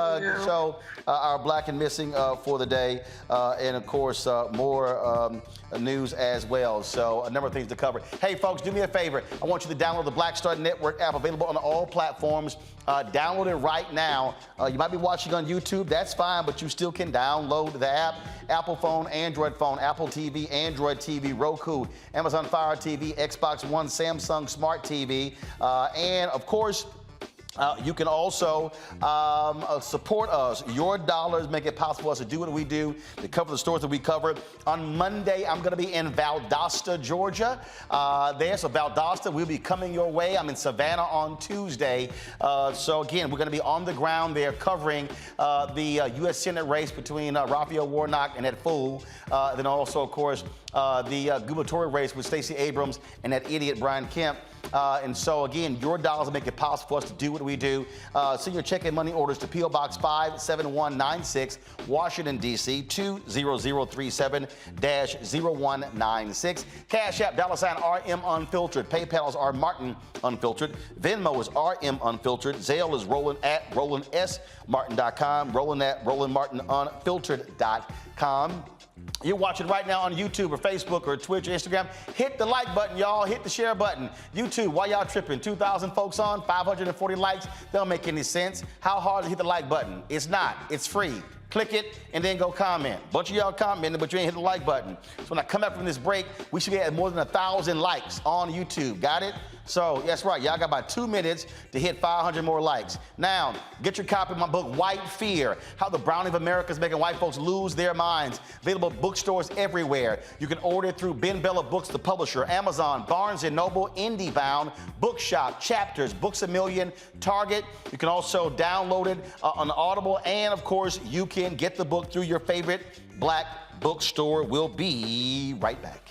show our Black and Missing for the day, and of course more news as well. So a number of things to cover. Hey, folks, do me a favor. I want you to download the Black Star Network app, available on all platforms. Download it right now. You might be watching on YouTube. That's fine, but you still can download the app. Apple phone, Android phone, Apple TV, Android TV, Roku, Amazon Fire TV, Xbox One, Samsung Smart TV, and of course, you can also support us. Your dollars make it possible for us to do what we do, to cover the stories that we cover. On Monday, I'm going to be in Valdosta, Georgia. So Valdosta, we'll be coming your way. I'm in Savannah on Tuesday. So again, we're going to be on the ground there covering the U.S. Senate race between Raphael Warnock and Ed Fool. Then also, of course, the gubernatorial race with Stacey Abrams and that idiot Brian Kemp. And so, again, your dollars make it possible for us to do what we do. Send your check and money orders to P.O. Box 57196, Washington, D.C., 20037-0196. Cash App, $RM Unfiltered. PayPal is R Martin Unfiltered. Venmo is RM Unfiltered. Zelle is Roland at RolandSMartin.com. Roland at RolandMartinUnfiltered.com. You're watching right now on YouTube or Facebook or Twitch or Instagram. Hit the like button, y'all. Hit the share button. YouTube, why y'all tripping? 2,000 folks on, 540 likes. Don't make any sense. How hard to hit the like button? It's not. It's free. Click it and then go comment. Bunch of y'all commented, but you ain't hit the like button. So when I come back from this break, we should be at more than 1,000 likes on YouTube. Got it? So that's right. Y'all got about 2 minutes to hit 500 more likes. Now, get your copy of my book, White Fear, How the Browning of America is Making White Folks Lose Their Minds. Available at bookstores everywhere. You can order it through Ben Bella Books, the publisher, Amazon, Barnes & Noble, IndieBound, Bookshop, Chapters, Books A Million, Target. You can also download it on Audible. And, of course, you can get the book through your favorite Black bookstore. We'll be right back.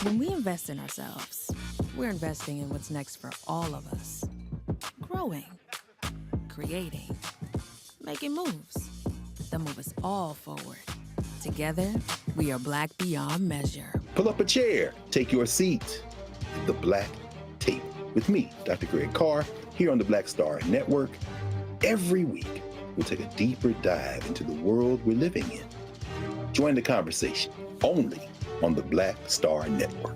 When we invest in ourselves, we're investing in what's next for all of us. Growing, creating, making moves that move us all forward. Together, we are Black beyond measure. Pull up a chair, take your seat at the Black Table with me, Dr. Greg Carr, here on the Black Star Network. Every week, we'll take a deeper dive into the world we're living in. Join the conversation only on the Black Star Network.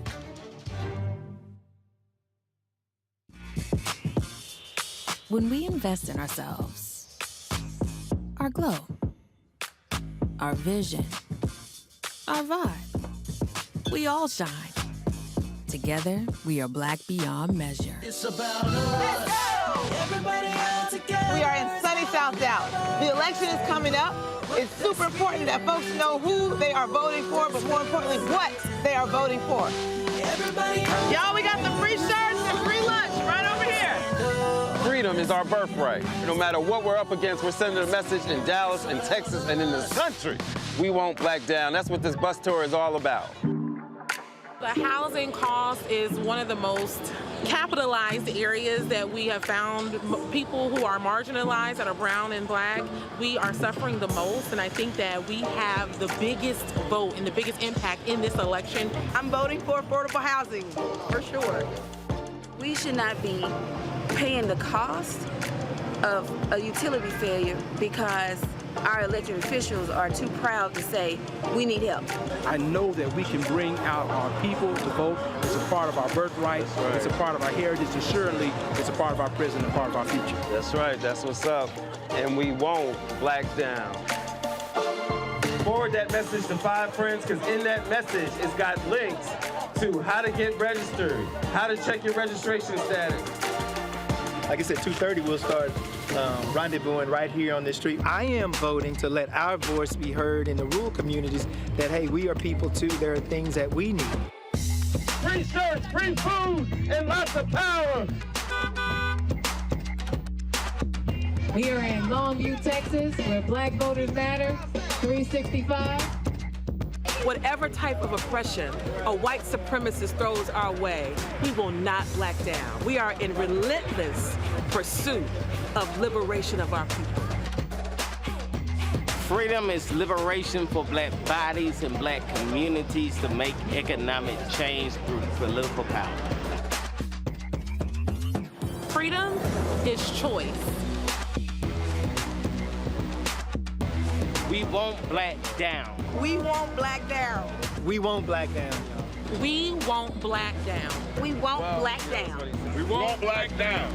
When we invest in ourselves, our glow, our vision, our vibe, we all shine. Together, we are Black beyond measure. It's about us. Everybody all together. We are in sunny South Dallas. The election is coming up. It's super important that folks know who they are voting for, but more importantly, what they are voting for. Y'all, we got the free shirts and free lunch right over here. Freedom is our birthright. No matter what we're up against, we're sending a message in Dallas and Texas and in this country. We won't back down. That's what this bus tour is all about. The housing cost is one of the most capitalized areas that we have found. People who are marginalized, that are brown and Black, we are suffering the most, and I think that we have the biggest vote and the biggest impact in this election. I'm voting for affordable housing, for sure. We should not be paying the cost of a utility failure because our elected officials are too proud to say, we need help. I know that we can bring out our people to vote. It's a part of our birthright. Right. It's a part of our heritage. And surely it's a part of our present and part of our future. That's right. That's what's up. And we won't black down. Forward that message to 5 friends, because in that message, it's got links to how to get registered, how to check your registration status. Like I said, 2:30 we'll start rendezvousing right here on this street. I am voting to let our voice be heard in the rural communities that, hey, we are people too. There are things that we need. Free shirts, free food, and lots of power. We are in Longview, Texas, where Black voters matter, 365. Whatever type of oppression a white supremacist throws our way, we will not back down. We are in relentless pursuit of liberation of our people. Freedom is liberation for black bodies and black communities to make economic change through political power. Freedom is choice. We won't black down. We won't black down. We won't black down, y'all. We won't black down. We won't black down. We won't black down.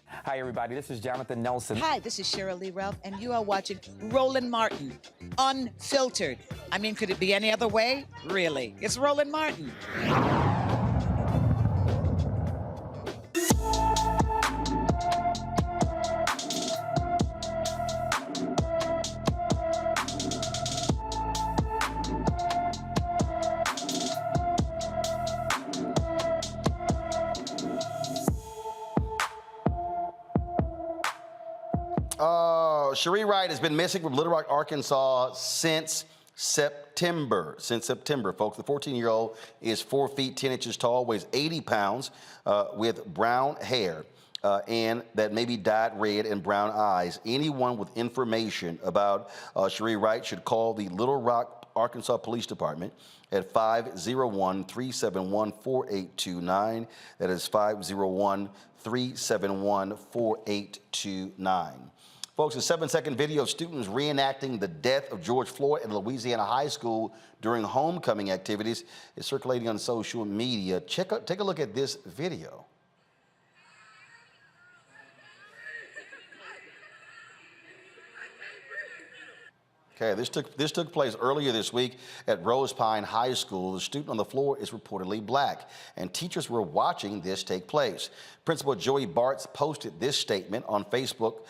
Hi, everybody. This is Jonathan Nelson. Hi, this is Cheryl Lee Ralph, and you are watching Roland Martin, Unfiltered. I mean, could it be any other way? Really? It's Roland Martin. Cherie Wright has been missing from Little Rock, Arkansas since September. Folks. The 14-year-old is 4 feet 10 inches tall, weighs 80 pounds, with brown hair, and that may be dyed red and brown eyes. Anyone with information about Cherie Wright should call the Little Rock, Arkansas Police Department at 501-371-4829. That is 501-371-4829. Folks, a 7-second video of students reenacting the death of George Floyd at Louisiana High School during homecoming activities is circulating on social media. Take a look at this video. Okay, this took place earlier this week at Rose Pine High School. The student on the floor is reportedly black, and teachers were watching this take place. Principal Joey Bartz posted this statement on Facebook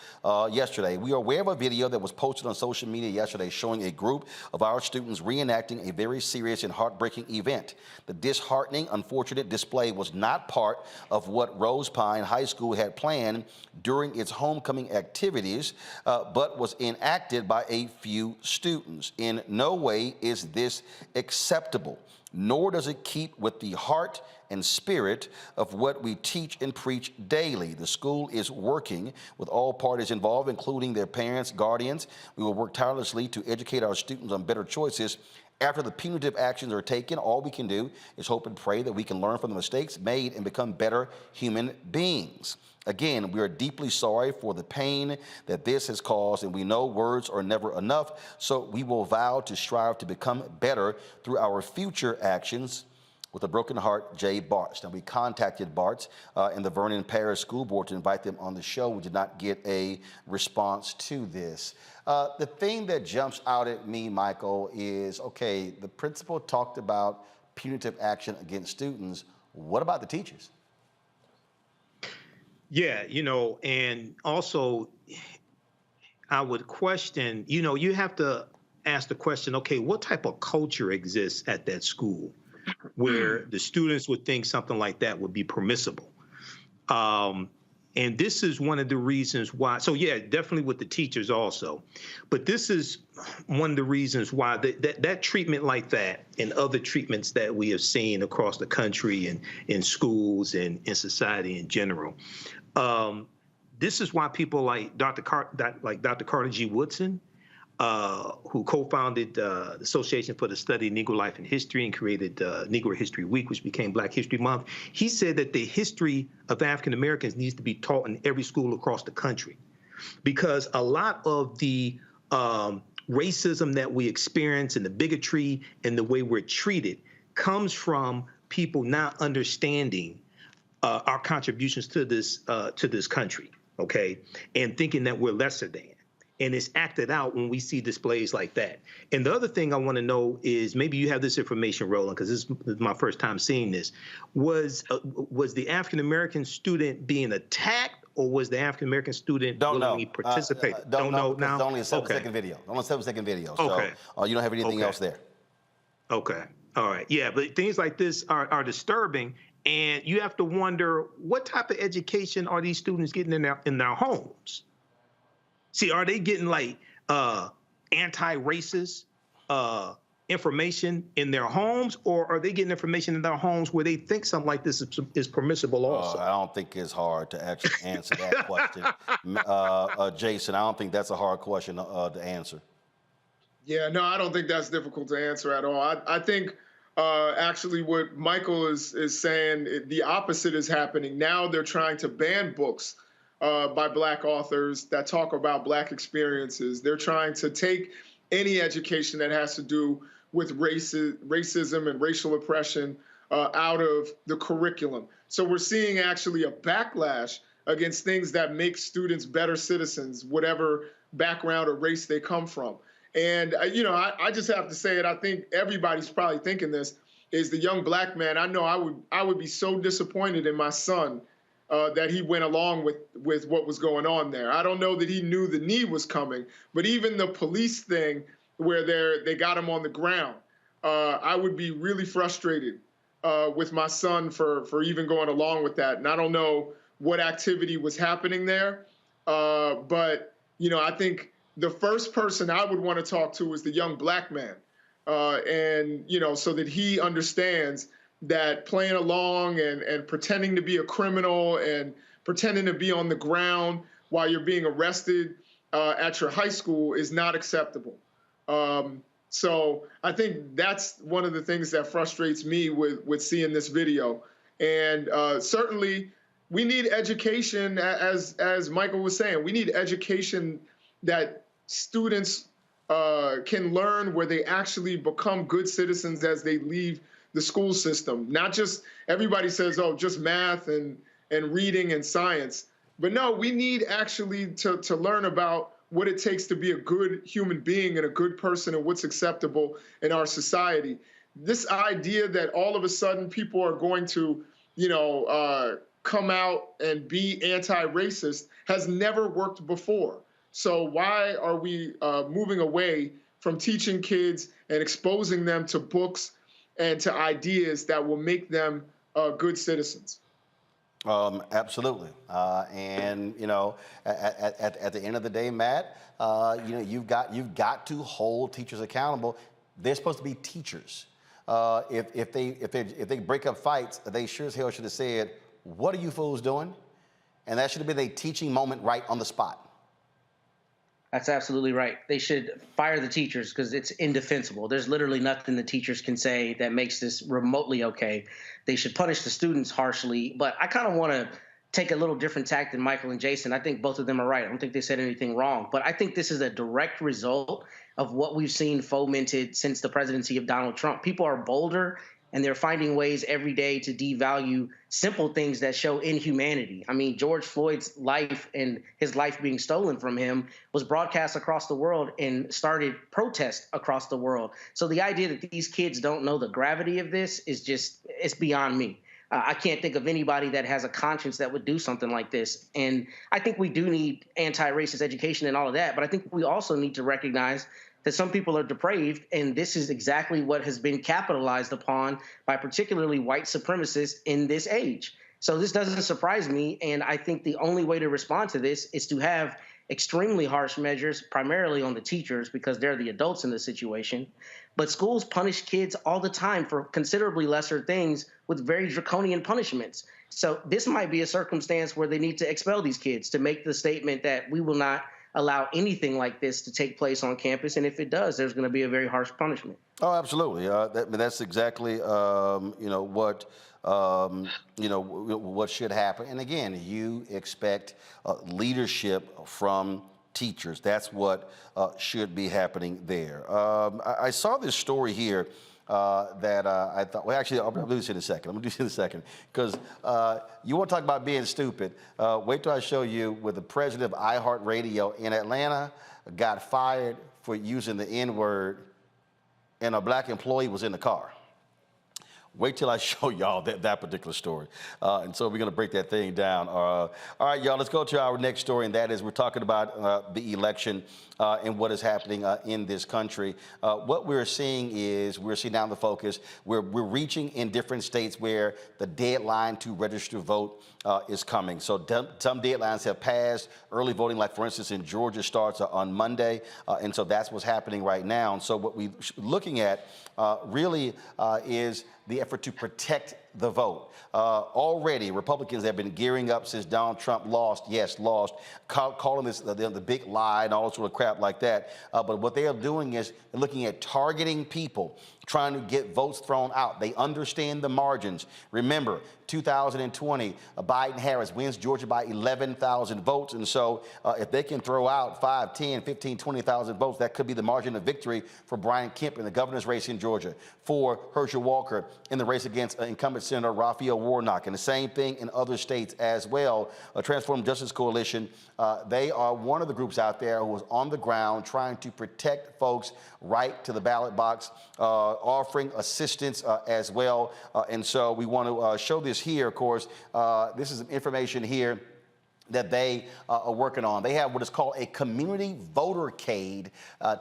yesterday. We are aware of a video that was posted on social media yesterday showing a group of our students reenacting a very serious and heartbreaking event. The disheartening, unfortunate display was not part of what Rose Pine High School had planned during its homecoming activities, but was enacted by a few students. In no way is this acceptable, nor does it keep with the heart and spirit of what we teach and preach daily. The school is working with all parties involved, including their parents, guardians. We will work tirelessly to educate our students on better choices. After the punitive actions are taken, all we can do is hope and pray that we can learn from the mistakes made and become better human beings. Again, we are deeply sorry for the pain that this has caused, and we know words are never enough, so we will vow to strive to become better through our future actions. With a broken heart, Jay Bartz. Now, we contacted Bartz and the Vernon Parish School Board to invite them on the show. We did not get a response to this. The thing that jumps out at me, Michael, is, okay, the principal talked about punitive action against students. What about the teachers? Yeah, and also I would question, you have to ask the question, okay, what type of culture exists at that school where the students would think something like that would be permissible? And this is one of the reasons why. So, yeah, definitely with the teachers also. But this is one of the reasons why that treatment like that and other treatments that we have seen across the country and in schools and in society in general. This is why people like Dr. Carter G. Woodson, who co-founded the Association for the Study of Negro Life and History and created Negro History Week, which became Black History Month. He said that the history of African Americans needs to be taught in every school across the country, because a lot of the racism that we experience and the bigotry and the way we're treated comes from people not understanding our contributions to this country. okay, and thinking that we're lesser than. And it's acted out when we see displays like that. And the other thing I want to know is, maybe you have this information, Roland, because this is my first time seeing this. Was the African-American student being attacked, or was the African-American student willingly participating? Don't know now? It's only a 7-second video. Only a 7-second video. Okay. So you don't have anything else there. Okay. All right. Yeah, but things like this are disturbing, and you have to wonder, what type of education are these students getting in their homes? See, are they getting like anti-racist information in their homes, or are they getting information in their homes where they think something like this is permissible also? I don't think it's hard to actually answer that question. Jason, I don't think that's a hard question to answer. Yeah, no, I don't think that's difficult to answer at all. I think actually what Michael is saying, the opposite is happening. Now they're trying to ban books by Black authors that talk about Black experiences. They're trying to take any education that has to do with racism and racial oppression out of the curriculum. So we're seeing actually a backlash against things that make students better citizens, whatever background or race they come from. And, I just have to say it. I think everybody's probably thinking this, is the young Black man. I know I would be so disappointed in my son that he went along with what was going on there. I don't know that he knew the knee was coming, but even the police thing where they got him on the ground, I would be really frustrated with my son for even going along with that. And I don't know what activity was happening there, but I think the first person I would want to talk to is the young Black man, and so that he understands that playing along and pretending to be a criminal and pretending to be on the ground while you're being arrested at your high school is not acceptable. So I think that's one of the things that frustrates me with seeing this video. And certainly we need education, as Michael was saying, we need education that students can learn, where they actually become good citizens as they leave the school system. Not just, everybody says, oh, just math and reading and science. But no, we need actually to learn about what it takes to be a good human being and a good person and what's acceptable in our society. This idea that all of a sudden people are going to, come out and be anti-racist has never worked before. So why are we moving away from teaching kids and exposing them to books and to ideas that will make them good citizens? Absolutely. And at the end of the day, Matt, you've got to hold teachers accountable. They're supposed to be teachers. If they break up fights, they sure as hell should have said, "What are you fools doing?" And that should have been a teaching moment right on the spot. That's absolutely right. They should fire the teachers because it's indefensible. There's literally nothing the teachers can say that makes this remotely okay. They should punish the students harshly. But I kind of want to take a little different tack than Michael and Jason. I think both of them are right. I don't think they said anything wrong. But I think this is a direct result of what we've seen fomented since the presidency of Donald Trump. People are bolder, and they're finding ways every day to devalue simple things that show inhumanity. I mean, George Floyd's life and his life being stolen from him was broadcast across the world and started protests across the world. So the idea that these kids don't know the gravity of this is just, it's beyond me. I can't think of anybody that has a conscience that would do something like this. And I think we do need anti-racist education and all of that, but I think we also need to recognize that some people are depraved, and this is exactly what has been capitalized upon by particularly white supremacists in this age. So this doesn't surprise me, and I think the only way to respond to this is to have extremely harsh measures, primarily on the teachers because they're the adults in the situation. But schools punish kids all the time for considerably lesser things with very draconian punishments. So this might be a circumstance where they need to expel these kids to make the statement that we will not allow anything like this to take place on campus, and if it does, there's going to be a very harsh punishment. Oh, absolutely. That's exactly what should happen. And again, you expect leadership from teachers. That's what should be happening there. I saw this story here I thought, well, actually, I'll do this in a second. I'm going to do this in a second. Because you want to talk about being stupid. Wait till I show you where the president of iHeartRadio in Atlanta got fired for using the N-word, and a black employee was in the car. Wait till I show y'all that particular story. And so we're going to break that thing down. All right, y'all, let's go to our next story, and that is we're talking about the election and what is happening in this country. What we're seeing is we're seeing now the focus. We're reaching in different states where the deadline to register to vote is coming. So some deadlines have passed. Early voting, like for instance in Georgia, starts on Monday. And so that's what's happening right now. And so what we're looking at really is the effort to protect the vote. Already, Republicans have been gearing up since Donald Trump lost, calling this the big lie and all sort of crap like that. But what they are doing is looking at targeting people, trying to get votes thrown out. They understand the margins. Remember, 2020, Biden-Harris wins Georgia by 11,000 votes. And so if they can throw out 5, 10, 15, 20,000 votes, that could be the margin of victory for Brian Kemp in the governor's race in Georgia, for Herschel Walker in the race against incumbent Senator Raphael Warnock, and the same thing in other states as well. Transformative Justice Coalition, they are one of the groups out there who is on the ground trying to protect folks right to the ballot box, offering assistance as well. And so we want to show this here, of course. This is information here that they are working on. They have what is called a community votercade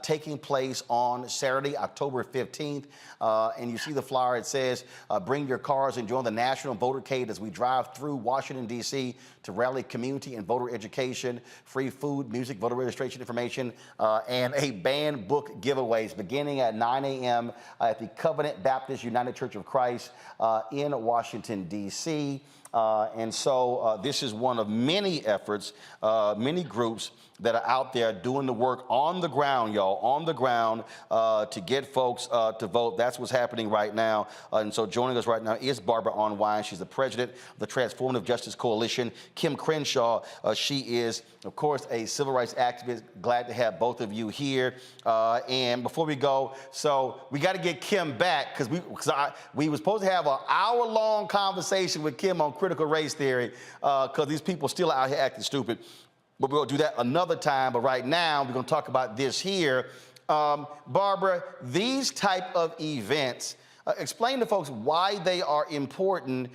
taking place on Saturday, October 15th. And you see the flyer, it says, bring your cars and join the national votercade as we drive through Washington, D.C. to rally community and voter education, free food, music, voter registration information, and a banned book giveaways beginning at 9 a.m. At the Covenant Baptist United Church of Christ in Washington, D.C. And so this is one of many efforts, many groups that are out there doing the work on the ground, y'all, on the ground to get folks to vote. That's what's happening right now. And so joining us right now is Barbara Arnwine. She's the president of the Transformative Justice Coalition. Kim Crenshaw, she is, of course, a civil rights activist. Glad to have both of you here. And before we go, so we got to get Kim back because we were supposed to have an hour-long conversation with Kim on critical race theory because these people still out here acting stupid. But we'll do that another time. But right now, we're going to talk about this here. Barbara, these type of events, explain to folks why they are important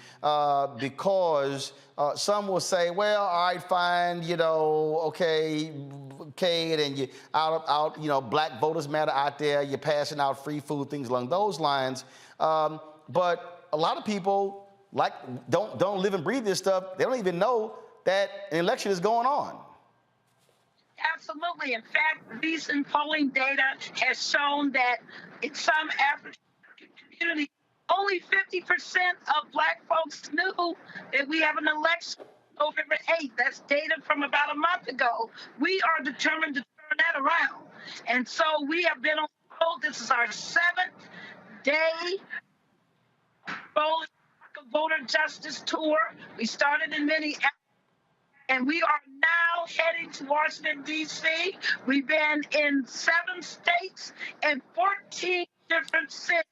because some will say, well, all right, fine, you know, okay, and you out, Black Voters Matter out there, you're passing out free food, things along those lines. But a lot of people don't live and breathe this stuff. They don't even know that an election is going on. Absolutely. In fact, recent polling data has shown that in some African communities, only 50% of Black folks knew that we have an election November 8th. That's data from about a month ago. We are determined to turn that around. And so we have been on the road. This is our 7th day rolling voter justice tour. We started in Minneapolis. And we are now heading to Washington, D.C. We've been in 7 states and 14 different cities.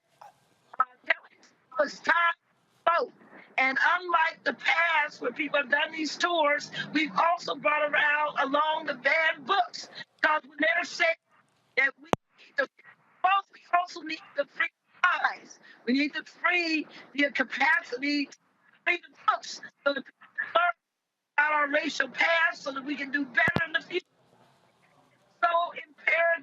It's time to vote. And unlike the past where people have done these tours, we've also brought along the banned books. Because when they're saying that we need the vote, we also need the free eyes. We need to free the capacity to free the books so that people learn about our racial past so that we can do better in the future. It's so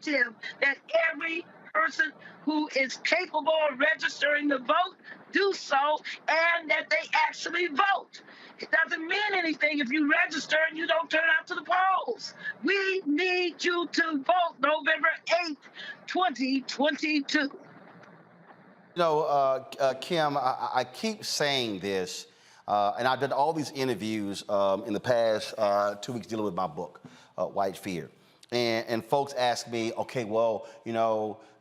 imperative that every person who is capable of registering to vote do so and that they actually vote. It doesn't mean anything if you register and you don't turn out to the polls. We need you to vote November 8th, 2022. You know, Kim, I keep saying this. And I've done all these interviews in the past 2 weeks dealing with my book, White Fear. And folks ask me, okay, well,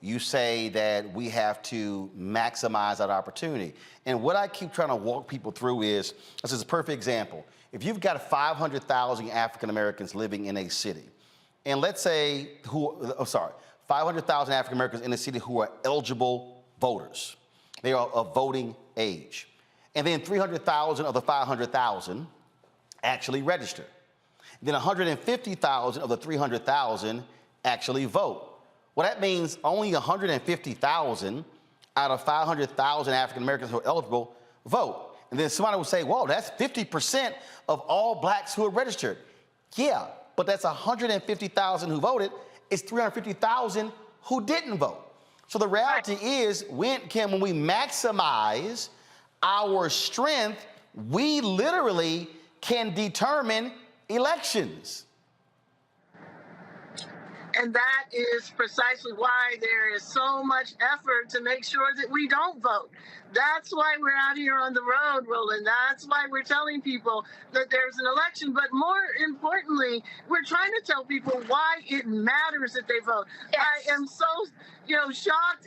you say that we have to maximize that opportunity. And what I keep trying to walk people through is, this is a perfect example. If you've got 500,000 African Americans living in a city, and let's say 500,000 African Americans in a city who are eligible voters. They are of voting age. And then 300,000 of the 500,000 actually register. Then 150,000 of the 300,000 actually vote. Well, that means only 150,000 out of 500,000 African Americans who are eligible vote. And then somebody will say, whoa, that's 50% of all blacks who are registered. Yeah, but that's 150,000 who voted. It's 350,000 who didn't vote. So the reality is, when we maximize our strength, we literally can determine elections. And that is precisely why there is so much effort to make sure that we don't vote. That's why we're out here on the road, Roland. That's why we're telling people that there's an election. But more importantly, we're trying to tell people why it matters that they vote. Yes. I am so, shocked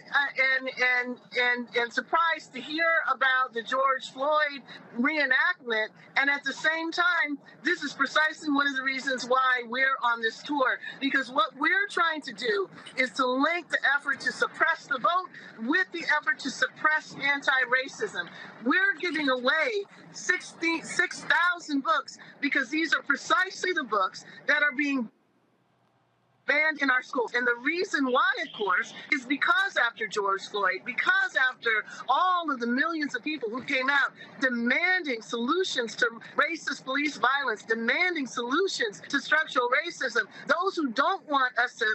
and surprised to hear about the George Floyd reenactment. And at the same time, this is precisely one of the reasons why we're on this tour. Because what we're trying to do is to link the effort to suppress the vote with the effort to suppress anti-racism. We're giving away 6,000 books because these are precisely the books that are being banned in our schools. And the reason why, of course, is because after George Floyd, because after all of the millions of people who came out demanding solutions to racist police violence, demanding solutions to structural racism, those who don't want us to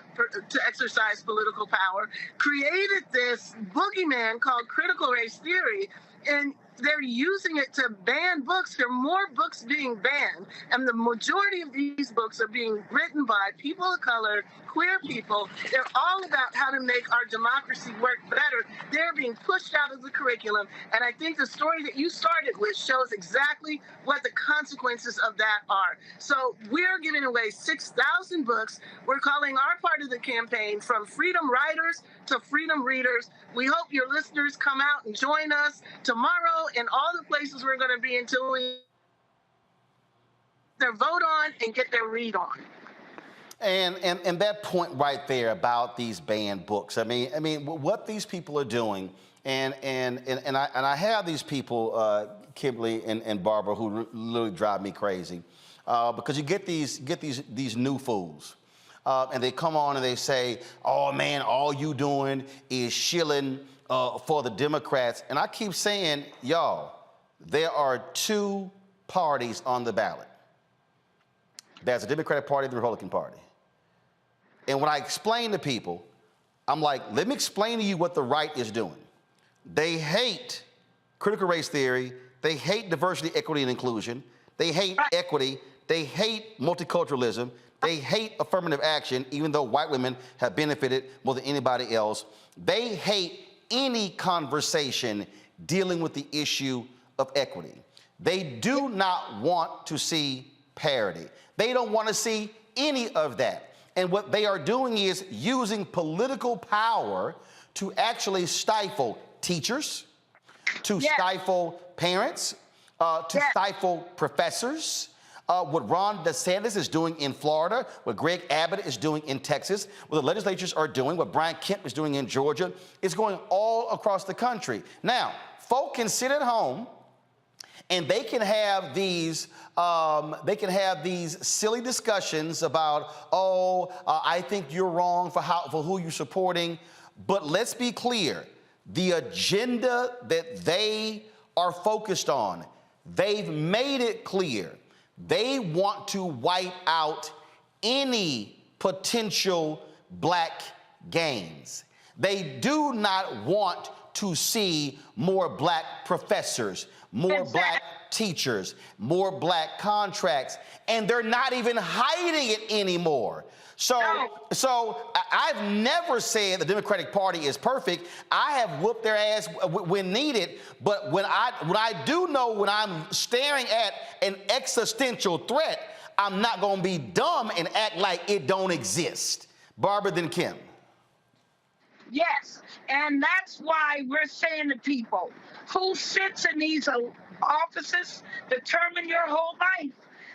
exercise political power created this boogeyman called critical race theory. And they're using it to ban books. There are more books being banned, and the majority of these books are being written by people of color, queer people. They're all about how to make our democracy work better. They're being pushed out of the curriculum, and I think the story that you started with shows exactly what the consequences of that are. So we're giving away 6,000 books. We're calling our part of the campaign From Freedom Writers to Freedom Readers. We hope your listeners come out and join us tomorrow in all the places we're going to be until we their vote on and get their read on. And that point right there about these banned books. I mean, what these people are doing, and I have these people, Kimberly and Barbara, who literally drive me crazy, because you get these new fools, and they come on and they say, "Oh man, all you doing is shilling for the Democrats," and I keep saying, y'all, there are two parties on the ballot. There's the Democratic Party and the Republican Party. And when I explain to people, I'm like, let me explain to you what the right is doing. They hate critical race theory. They hate diversity, equity, and inclusion. They hate equity. They hate multiculturalism. They hate affirmative action, even though white women have benefited more than anybody else. They hate any conversation dealing with the issue of equity. They do not want to see parity. They don't want to see any of that. And what they are doing is using political power to actually stifle teachers, to stifle parents, to stifle professors. What Ron DeSantis is doing in Florida, what Greg Abbott is doing in Texas, what the legislatures are doing, what Brian Kemp is doing in Georgia, is going all across the country. Now, folk can sit at home and they can have these silly discussions about, I think you're wrong for who you're supporting. But let's be clear, the agenda that they are focused on, they've made it clear. They want to wipe out any potential black gains. They do not want to see more black professors, more black teachers, more black contracts, and they're not even hiding it anymore. So I've never said the Democratic Party is perfect. I have whooped their ass when needed, but when I do know when I'm staring at an existential threat, I'm not going to be dumb and act like it don't exist. Barbara, then Kim. Yes, and that's why we're saying to people who sits in these offices determine your whole life.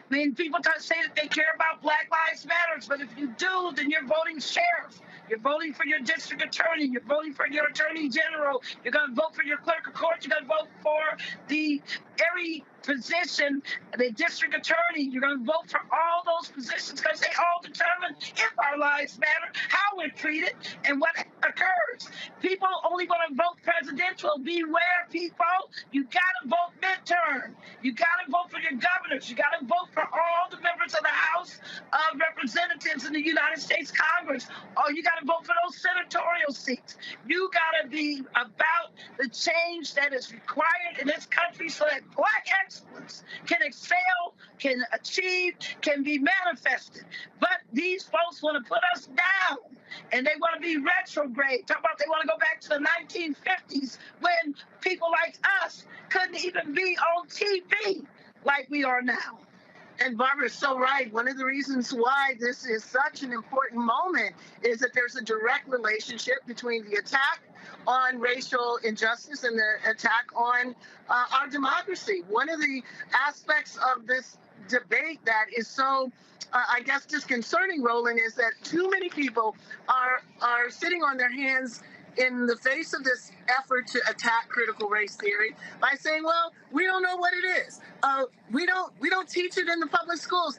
I mean, people say that they care about Black Lives Matter, but if you do, then you're voting sheriff. You're voting for your district attorney. You're voting for your attorney general. You're going to vote for your clerk of court. You're going to vote for every position, the district attorney. You're going to vote for all those positions because they all determine if our lives matter, how we're treated, and what occurs. People only want to vote presidential. Beware, people. You got to vote midterm. You got to vote for your governors. You got to vote for all the members of the House of Representatives in the United States Congress. Oh, you got to vote for those senatorial seats. You got to be about the change that is required in this country so that Black excellence can excel, can achieve, can be manifested. But these folks want to put us down, and they want to be retrograde. Talk about they want to go back to the 1950s when people like us couldn't even be on TV like we are now. And Barbara's so right. One of the reasons why this is such an important moment is that there's a direct relationship between the attack on racial injustice and the attack on our democracy. One of the aspects of this debate that is so, I guess, disconcerting, Roland, is that too many people are sitting on their hands in the face of this effort to attack critical race theory by saying, well, we don't know what it is. We don't teach it in the public schools.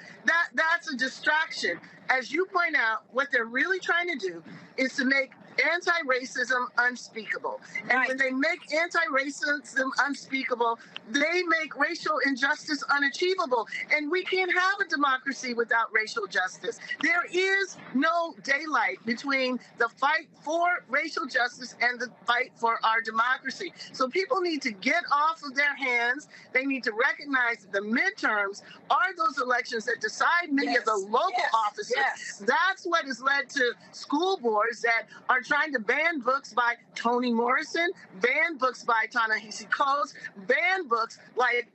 That's a distraction. As you point out, what they're really trying to do is to make anti-racism unspeakable. And when they make anti-racism unspeakable, they make racial injustice unachievable. And we can't have a democracy without racial justice. There is no daylight between the fight for racial justice and the fight for our democracy. So people need to get off of their hands. They need to recognize that the midterms are those elections that decide many of the local offices. That's what has led to school boards that are trying to ban books by Toni Morrison, ban books by Ta-Nehisi Coates, ban books like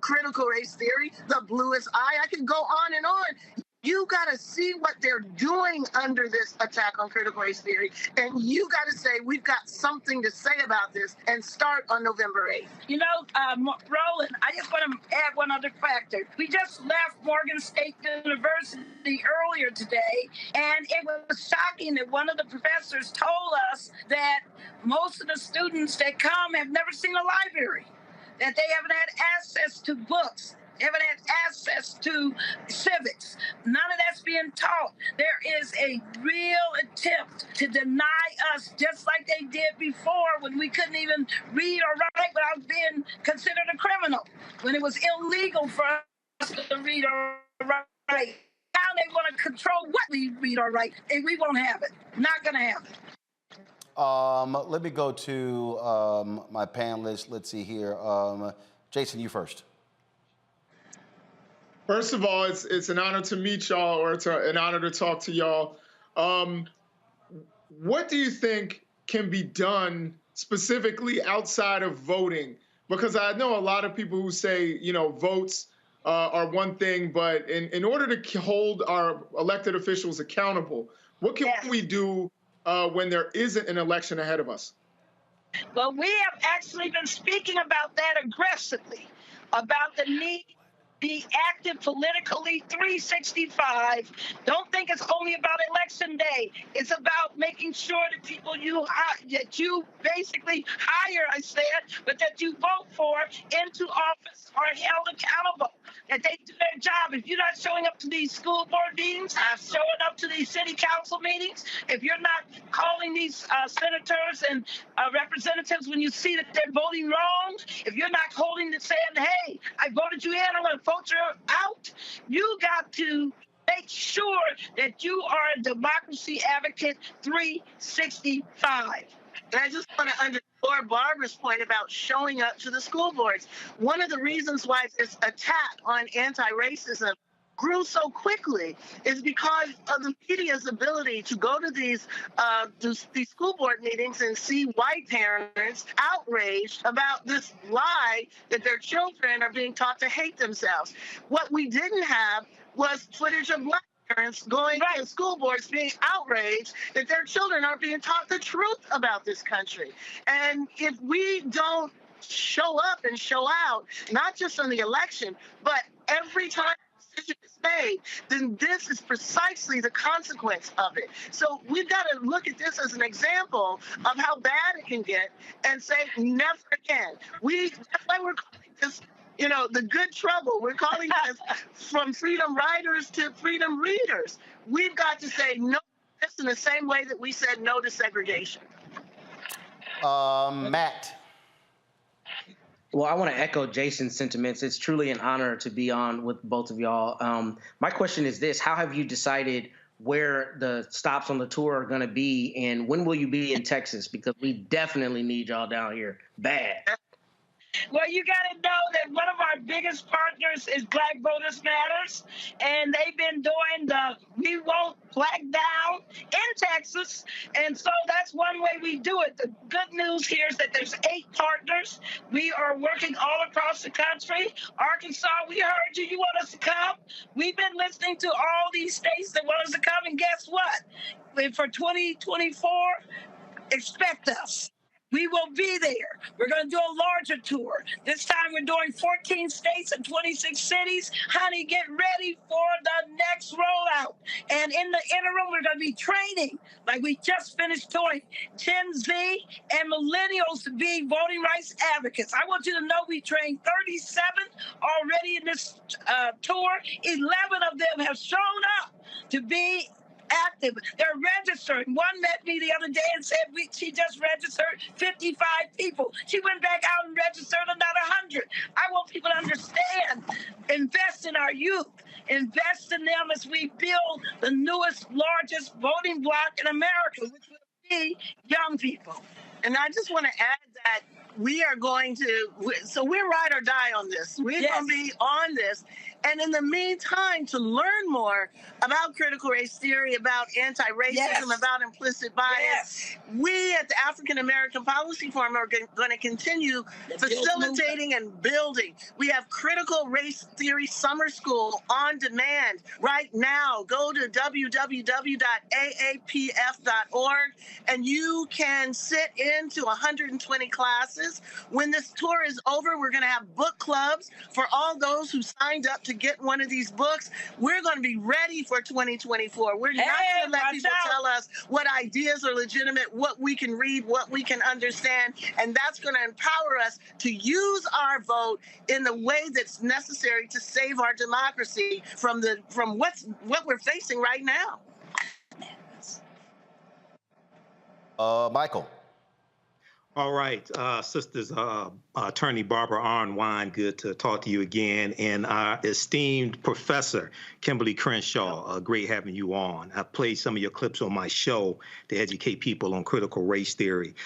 Critical Race Theory, The Bluest Eye. I can go on and on. You got to see what they're doing under this attack on critical race theory, and you got to say, we've got something to say about this, and start on November 8th. You know, Roland, I just want to add one other factor. We just left Morgan State University earlier today, and it was shocking that one of the professors told us that most of the students that come have never seen a library, that they haven't had access to books, haven't had access to civics. None of that's being taught. There is a real attempt to deny us, just like they did before when we couldn't even read or write without being considered a criminal, when it was illegal for us to read or write. Now they want to control what we read or write, and we won't have it. Not going to have it. Let me go to my panelists. Let's see here. Jason, you first. First of all, it's an honor to meet y'all, or it's an honor to talk to y'all. What do you think can be done specifically outside of voting? Because I know a lot of people who say, you know, votes are one thing, but in order to hold our elected officials accountable, what can we do when there isn't an election ahead of us? Well, we have actually been speaking about that aggressively, about the need be active politically 365. Don't think it's only about election day. It's about making sure that people that you basically hire, I said, but that you vote for into office are held accountable, that they do their job. If you're not showing up to these school board meetings, showing up to these city council meetings, if you're not calling these senators and representatives when you see that they're voting wrong, if you're not holding the saying, hey, I voted you in, I'm going to vote you out, you got to make sure that you are a democracy advocate 365. And I just want to underscore Barbara's point about showing up to the school boards. One of the reasons why this attack on anti-racism grew so quickly is because of the media's ability to go to these school board meetings and see white parents outraged about this lie that their children are being taught to hate themselves. What we didn't have was footage of black parents going to school boards being outraged that their children are being taught the truth about this country. And if we don't show up and show out, not just on the election, but every time decision is made, then this is precisely the consequence of it. So we've got to look at this as an example of how bad it can get and say, never again. That's why we're calling this, the good trouble. We're calling this from freedom riders to freedom readers. We've got to say no to this in the same way that we said no to segregation. Matt. Well, I want to echo Jason's sentiments. It's truly an honor to be on with both of y'all. My question is this: how have you decided where the stops on the tour are going to be, and when will you be in Texas? Because we definitely need y'all down here bad. Well, you got to know that one of our biggest partners is Black Voters Matters, and they've been doing the We Won't Black Down in Texas, and so that's one way we do it. The good news here is that there's 8 partners. We are working all across the country. Arkansas, we heard you. You want us to come? We've been listening to all these states that want us to come, and guess what? For 2024, expect us. We will be there. We're going to do a larger tour. This time we're doing 14 states and 26 cities. Honey, get ready for the next rollout. And in the interim, we're going to be training, like we just finished doing, Gen Z and millennials to be voting rights advocates. I want you to know we trained 37 already in this tour. 11 of them have shown up to be active. They're registered. One met me the other day and said she just registered 55 people. She went back out and registered another 100. I want people to understand, invest in our youth, invest in them as we build the newest, largest voting bloc in America, which will be young people. And I just want to add that we are going to, so we're ride or die on this. We're going to be on this. And in the meantime, to learn more about critical race theory, about anti-racism, about implicit bias, we at the African American Policy Forum are going to continue facilitating and building. We have Critical Race Theory Summer School on demand right now. Go to www.aapf.org and you can sit into 120 classes. When this tour is over, we're going to have book clubs for all those who signed up to get one of these books. We're going to be ready for 2024. We're not going to let people tell us what ideas are legitimate, what we can read, what we can understand, and that's going to empower us to use our vote in the way that's necessary to save our democracy from what we're facing right now. Michael. All right, sisters, Attorney Barbara Arnwine, good to talk to you again, and our esteemed Professor Kimberly Crenshaw, great having you on. I played some of your clips on my show to educate people on critical race theory.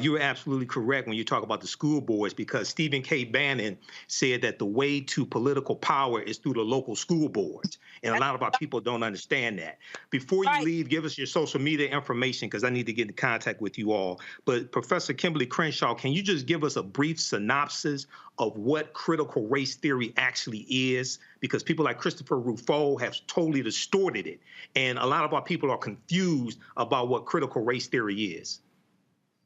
You were absolutely correct when you talk about the school boards, because Stephen K. Bannon said that the way to political power is through the local school boards, and a lot of our people don't understand that. Before you leave, give us your social media information, because I need to get in contact with you all. But Professor Kimberly Crenshaw, can you just give us a brief synopsis of what critical race theory actually is? Because people like Christopher Rufo have totally distorted it, and a lot of our people are confused about what critical race theory is.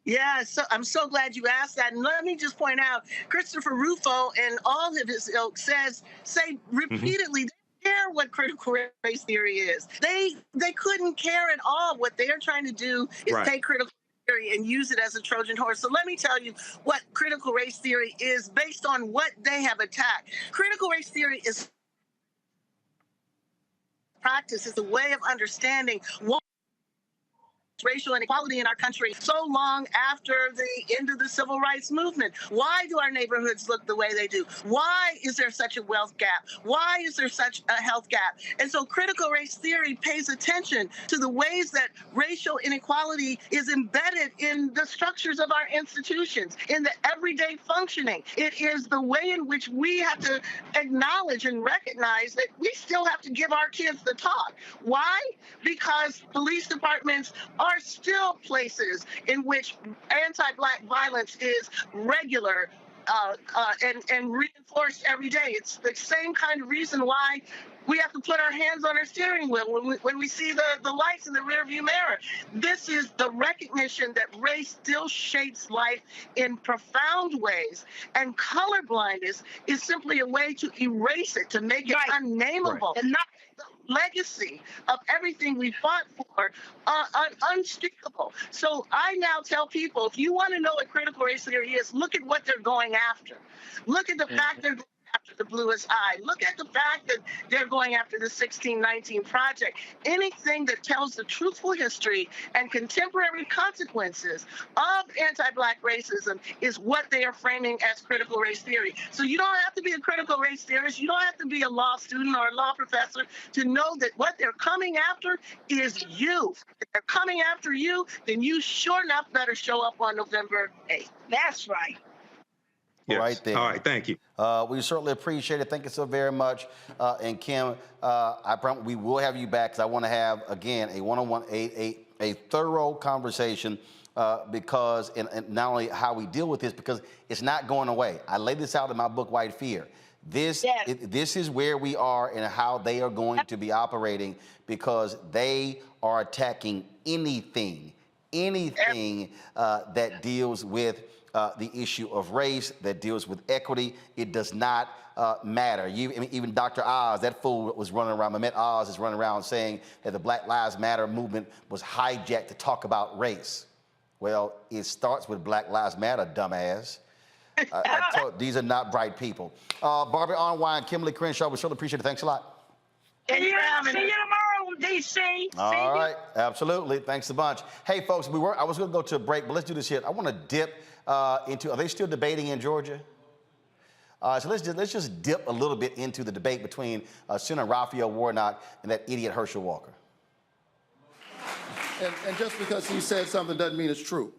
Yeah, so I'm so glad you asked that. And let me just point out, Christopher Rufo and all of his ilk say repeatedly, they care what critical race theory is. They couldn't care at all. What they're trying to do is take critical theory and use it as a Trojan horse. So let me tell you what critical race theory is based on what they have attacked. Critical race theory is practice, is a way of understanding what racial inequality in our country so long after the end of the civil rights movement. Why do our neighborhoods look the way they do? Why is there such a wealth gap? Why is there such a health gap? And so critical race theory pays attention to the ways that racial inequality is embedded in the structures of our institutions, in the everyday functioning. It is the way in which we have to acknowledge and recognize that we still have to give our kids the talk. Why? Because police departments are still places in which anti-Black violence is regular and reinforced every day. It's the same kind of reason why We have to put our hands on our steering wheel when we see the lights in the rearview mirror. This is the recognition that race still shapes life in profound ways, and colorblindness is simply a way to erase it, to make it unnameable, and not the legacy of everything we fought for unspeakable. So I now tell people, if you want to know what critical race theory is, look at what they're going after. Look at the fact they're going after the bluest eye. Look at the fact that they're going after the 1619 Project. Anything that tells the truthful history and contemporary consequences of anti-Black racism is what they are framing as critical race theory. So you don't have to be a critical race theorist. You don't have to be a law student or a law professor to know that what they're coming after is you. If they're coming after you, then you sure enough better show up on November 8th. That's right. Yes. Right there. All right, thank you. We certainly appreciate it. Thank you so very much. And Kim, I promise we will have you back because I want to have, again, a one-on-one, a thorough conversation because, and not only how we deal with this, because it's not going away. I laid this out in my book, White Fear. This is where we are and how they are going to be operating, because they are attacking anything that deals with the issue of race, that deals with equity. It does not matter. Even Dr. Oz, that fool was running around, Mehmet Oz is running around saying that the Black Lives Matter movement was hijacked to talk about race. Well, it starts with Black Lives Matter, dumbass. These are not bright people. Barbara Arnwine, Kimberly Crenshaw, we certainly appreciate it. Thanks a lot. See you tomorrow, D.C. All right, absolutely. Thanks a bunch. Hey, folks, I was going to go to a break, but let's do this here. I want to dip into, are they still debating in Georgia? So let's just dip a little bit into the debate between Senator Raphael Warnock and that idiot Herschel Walker. And just because he said something doesn't mean it's true.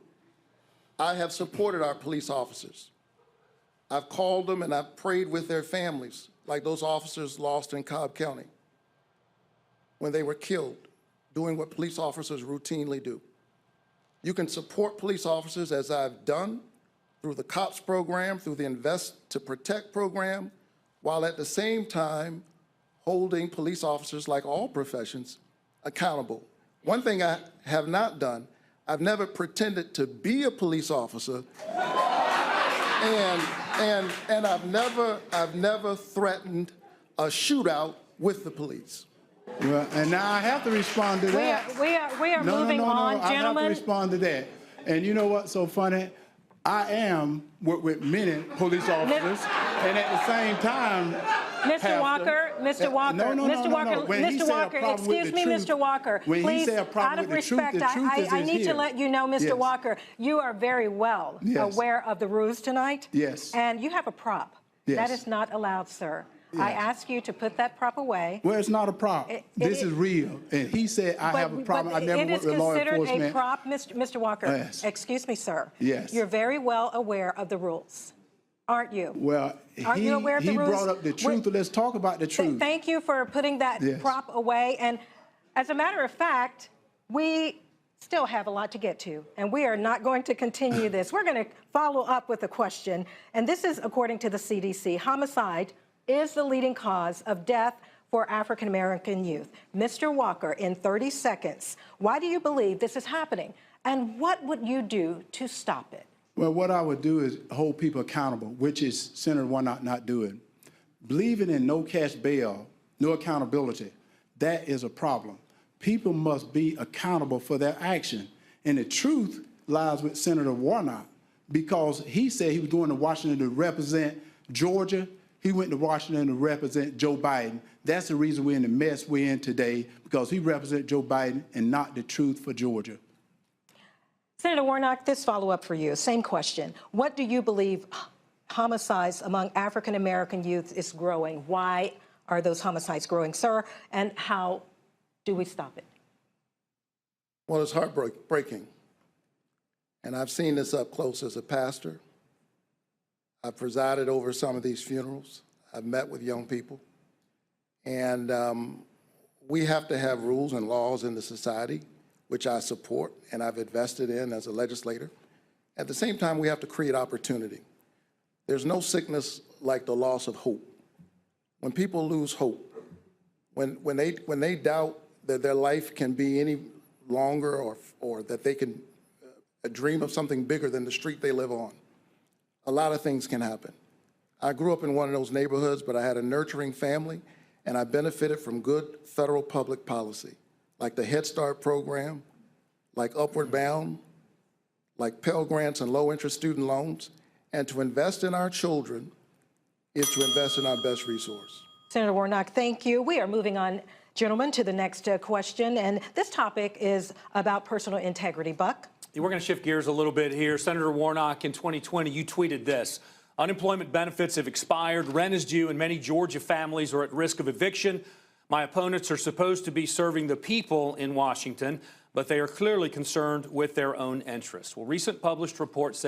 I have supported our police officers. I've called them and I've prayed with their families, like those officers lost in Cobb County when they were killed, doing what police officers routinely do. You can support police officers, as I've done, through the COPS program, through the Invest to Protect program, while at the same time holding police officers, like all professions, accountable. One thing I have not done, I've never pretended to be a police officer, and I've never threatened a shootout with the police. Well, and now I have to respond to that. We are moving on, gentlemen. I have to respond to that. And you know what's so funny? I am with many police officers, and at the same time, Mr. Walker, Mr. Walker, excuse me, Mr. Walker. Please, out of respect, I need to let you know, Mr. Walker, you are very well aware of the rules tonight. Yes. And you have a prop. Yes. That is not allowed, sir. Yes. I ask you to put that prop away. Well, it's not a prop. This is real. And he said, I have a problem. I never worked with law enforcement. It is considered a prop, Mr. Walker. Yes. Excuse me, sir. Yes. You're very well aware of the rules, aren't you? Well, aren't you aware of the rules? He brought up the truth. Let's talk about the truth. Thank you for putting that prop away. And as a matter of fact, we still have a lot to get to, and we are not going to continue this. We're going to follow up with a question, and this is according to the CDC. Homicide is the leading cause of death for African-American youth. Mr. Walker, in 30 seconds, why do you believe this is happening? And what would you do to stop it? Well, what I would do is hold people accountable, which is Senator Warnock not doing. Believing in no cash bail, no accountability, that is a problem. People must be accountable for their action. And the truth lies with Senator Warnock, because he said he was going to Washington to represent Georgia. He went to Washington to represent Joe Biden. That's the reason we're in the mess we're in today, because he represents Joe Biden and not the truth for Georgia. Senator Warnock, this follow-up for you. Same question. What do you believe homicides among African-American youth is growing? Why are those homicides growing, sir? And how do we stop it? Well, it's heartbreaking. And I've seen this up close as a pastor. I've presided over some of these funerals. I've met with young people. And we have to have rules and laws in the society, which I support and I've invested in as a legislator. At the same time, we have to create opportunity. There's no sickness like the loss of hope. When people lose hope, when they doubt that their life can be any longer or that they can dream of something bigger than the street they live on, a lot of things can happen. I grew up in one of those neighborhoods, but I had a nurturing family, and I benefited from good federal public policy, like the Head Start program, like Upward Bound, like Pell Grants and low-interest student loans. And to invest in our children is to invest in our best resource. Senator Warnock, thank you. We are moving on, gentlemen, to the next question. And this topic is about personal integrity. Buck? We're going to shift gears a little bit here. Senator Warnock, in 2020, you tweeted this: unemployment benefits have expired, rent is due, and many Georgia families are at risk of eviction. My opponents are supposed to be serving the people in Washington, but they are clearly concerned with their own interests. Well, recent published reports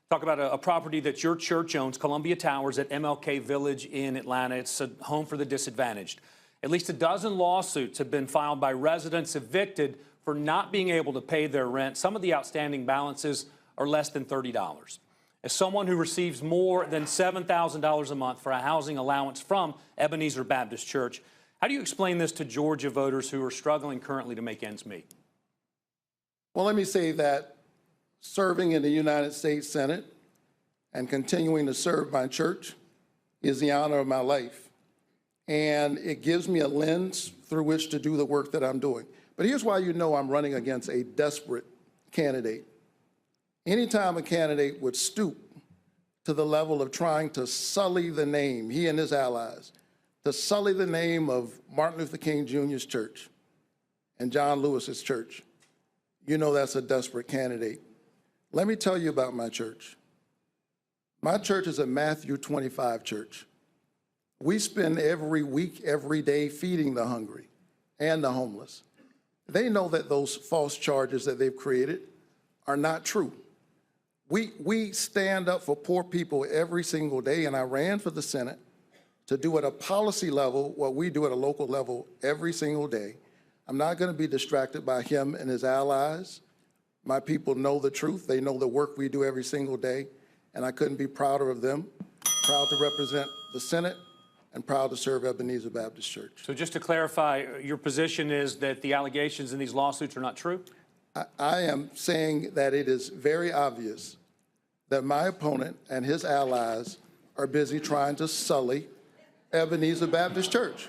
talk about a property that your church owns, Columbia Towers at MLK Village in Atlanta. It's a home for the disadvantaged. At least a dozen lawsuits have been filed by residents evicted for not being able to pay their rent. Some of the outstanding balances are less than $30. As someone who receives more than $7,000 a month for a housing allowance from Ebenezer Baptist Church, how do you explain this to Georgia voters who are struggling currently to make ends meet? Well, let me say that serving in the United States Senate and continuing to serve my church is the honor of my life. And it gives me a lens through which to do the work that I'm doing. But here's why you know I'm running against a desperate candidate. Anytime a candidate would stoop to the level of trying to sully the name, he and his allies, to sully the name of Martin Luther King Jr.'s church and John Lewis's church, you know that's a desperate candidate. Let me tell you about my church. My church is a Matthew 25 church. We spend every week, every day feeding the hungry and the homeless. They know that those false charges that they've created are not true. We stand up for poor people every single day, and I ran for the Senate to do at a policy level what we do at a local level every single day. I'm not going to be distracted by him and his allies. My people know the truth. They know the work we do every single day, and I couldn't be prouder of them. Proud to represent the Senate and proud to serve Ebenezer Baptist Church. So just to clarify, your position is that the allegations in these lawsuits are not true? I am saying that it is very obvious that my opponent and his allies are busy trying to sully Ebenezer Baptist Church.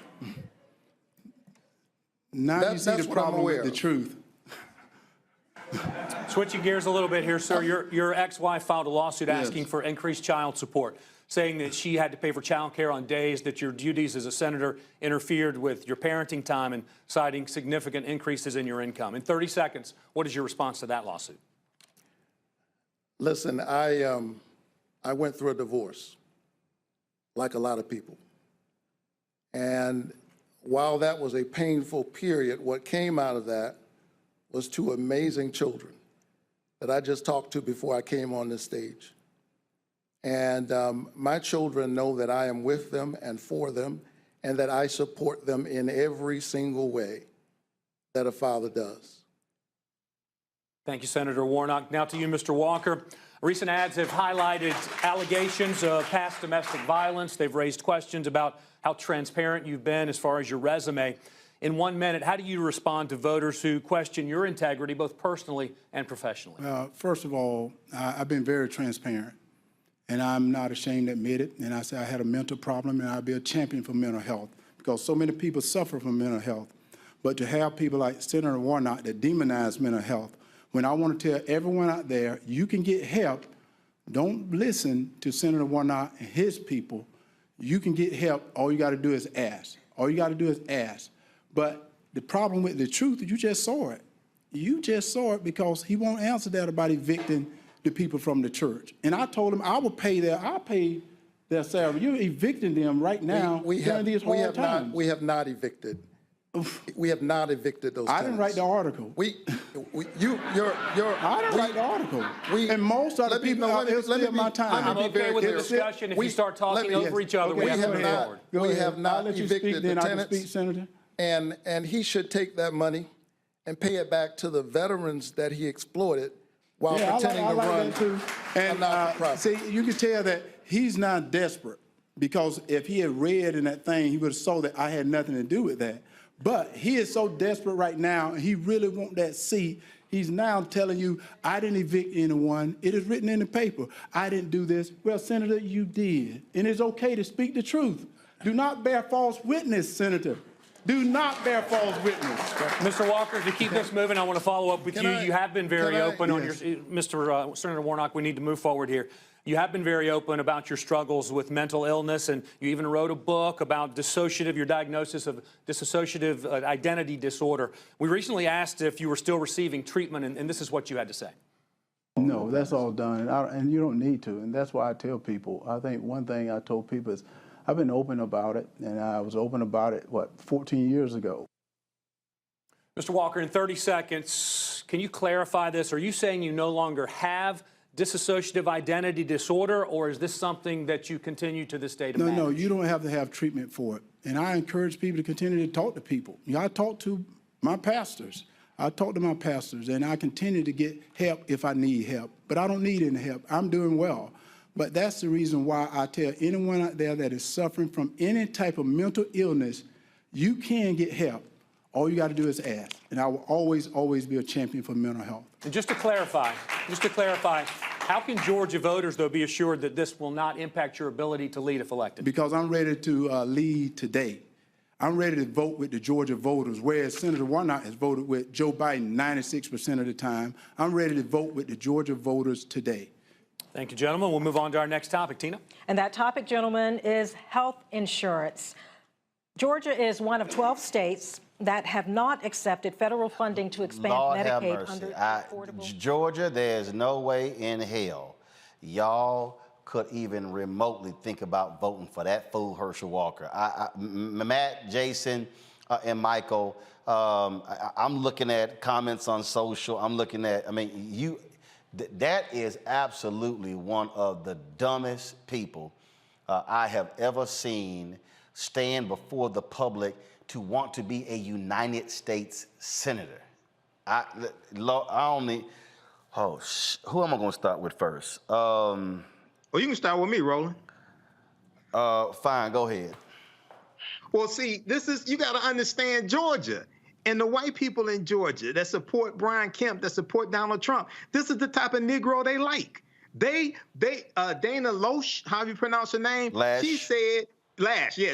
Now you see the problem with the truth. Switching gears a little bit here, sir. Your ex-wife filed a lawsuit asking for increased child support, saying that she had to pay for child care on days that your duties as a senator interfered with your parenting time, and citing significant increases in your income. In 30 seconds, what is your response to that lawsuit? Listen, I went through a divorce, like a lot of people. And while that was a painful period, what came out of that was two amazing children that I just talked to before I came on this stage. And my children know that I am with them and for them, and that I support them in every single way that a father does. Thank you, Senator Warnock. Now to you, Mr. Walker. Recent ads have highlighted allegations of past domestic violence. They've raised questions about how transparent you've been as far as your resume. In 1 minute, how do you respond to voters who question your integrity, both personally and professionally? First of all, I've been very transparent, and I'm not ashamed to admit it. And I say I had a mental problem, and I'll be a champion for mental health, because so many people suffer from mental health. But to have people like Senator Warnock that demonize mental health, when I want to tell everyone out there, you can get help. Don't listen to Senator Warnock and his people. You can get help. All you got to do is ask. All you got to do is ask. But the problem with the truth, you just saw it. You just saw it, because he won't answer that about evicting the people from the church. And I told him I will pay I'll pay their salary. You're evicting them right now during these hard times. We have not evicted. We have not evicted those tenants. I didn't write the article. I didn't write the article. And most of the people out there steal my time. I'm okay with the discussion. If you start talking over each other, we have to move forward. We have not evicted the tenants. I can speak, Senator. And he should take that money and pay it back to the veterans that he exploited while pretending to run that too. And see, you can tell that he's not desperate, because if he had read in that thing, he would have saw that I had nothing to do with that. But he is so desperate right now, and he really wants that seat. He's now telling you, I didn't evict anyone. It is written in the paper. I didn't do this. Well, Senator, you did. And it's okay to speak the truth. Do not bear false witness, Senator. Do not bear false witness. Mr. Walker, to keep this moving, I want to follow up with you. You have been very open on your, Senator Warnock, we need to move forward here. You have been very open about your struggles with mental illness, and you even wrote a book about your diagnosis of dissociative identity disorder. We recently asked if you were still receiving treatment, and this is what you had to say. No, that's all done, and you don't need to, and that's why I tell people. I think one thing I told people is I've been open about it, and I was open about it, 14 years ago. Mr. Walker, in 30 seconds, can you clarify this? Are you saying you no longer have dissociative identity disorder, or is this something that you continue to this day to manage? No, you don't have to have treatment for it. And I encourage people to continue to talk to people. I talk to my pastors. And I continue to get help if I need help. But I don't need any help. I'm doing well. But that's the reason why I tell anyone out there that is suffering from any type of mental illness, you can get help. All you got to do is ask. And I will always, always be a champion for mental health. And just to clarify, how can Georgia voters, though, be assured that this will not impact your ability to lead if elected? Because I'm ready to lead today. I'm ready to vote with the Georgia voters, whereas Senator Warnock has voted with Joe Biden 96% of the time. I'm ready to vote with the Georgia voters today. Thank you, gentlemen. We'll move on to our next topic. Tina? And that topic, gentlemen, is health insurance. Georgia is one of 12 states that have not accepted federal funding to expand Medicaid under affordable. Georgia, there's no way in hell y'all could even remotely think about voting for that fool Herschel Walker. Matt, Jason, and Michael, I'm looking at comments on social. I'm looking at, that is absolutely one of the dumbest people I have ever seen stand before the public to want to be a United States senator. Who am I going to start with first? Well, you can start with me, Roland. Fine, go ahead. Well, see, you got to understand Georgia. And the white people in Georgia that support Brian Kemp, that support Donald Trump, this is the type of Negro they like. Dana Loesch, how do you pronounce her name? Lash. She said,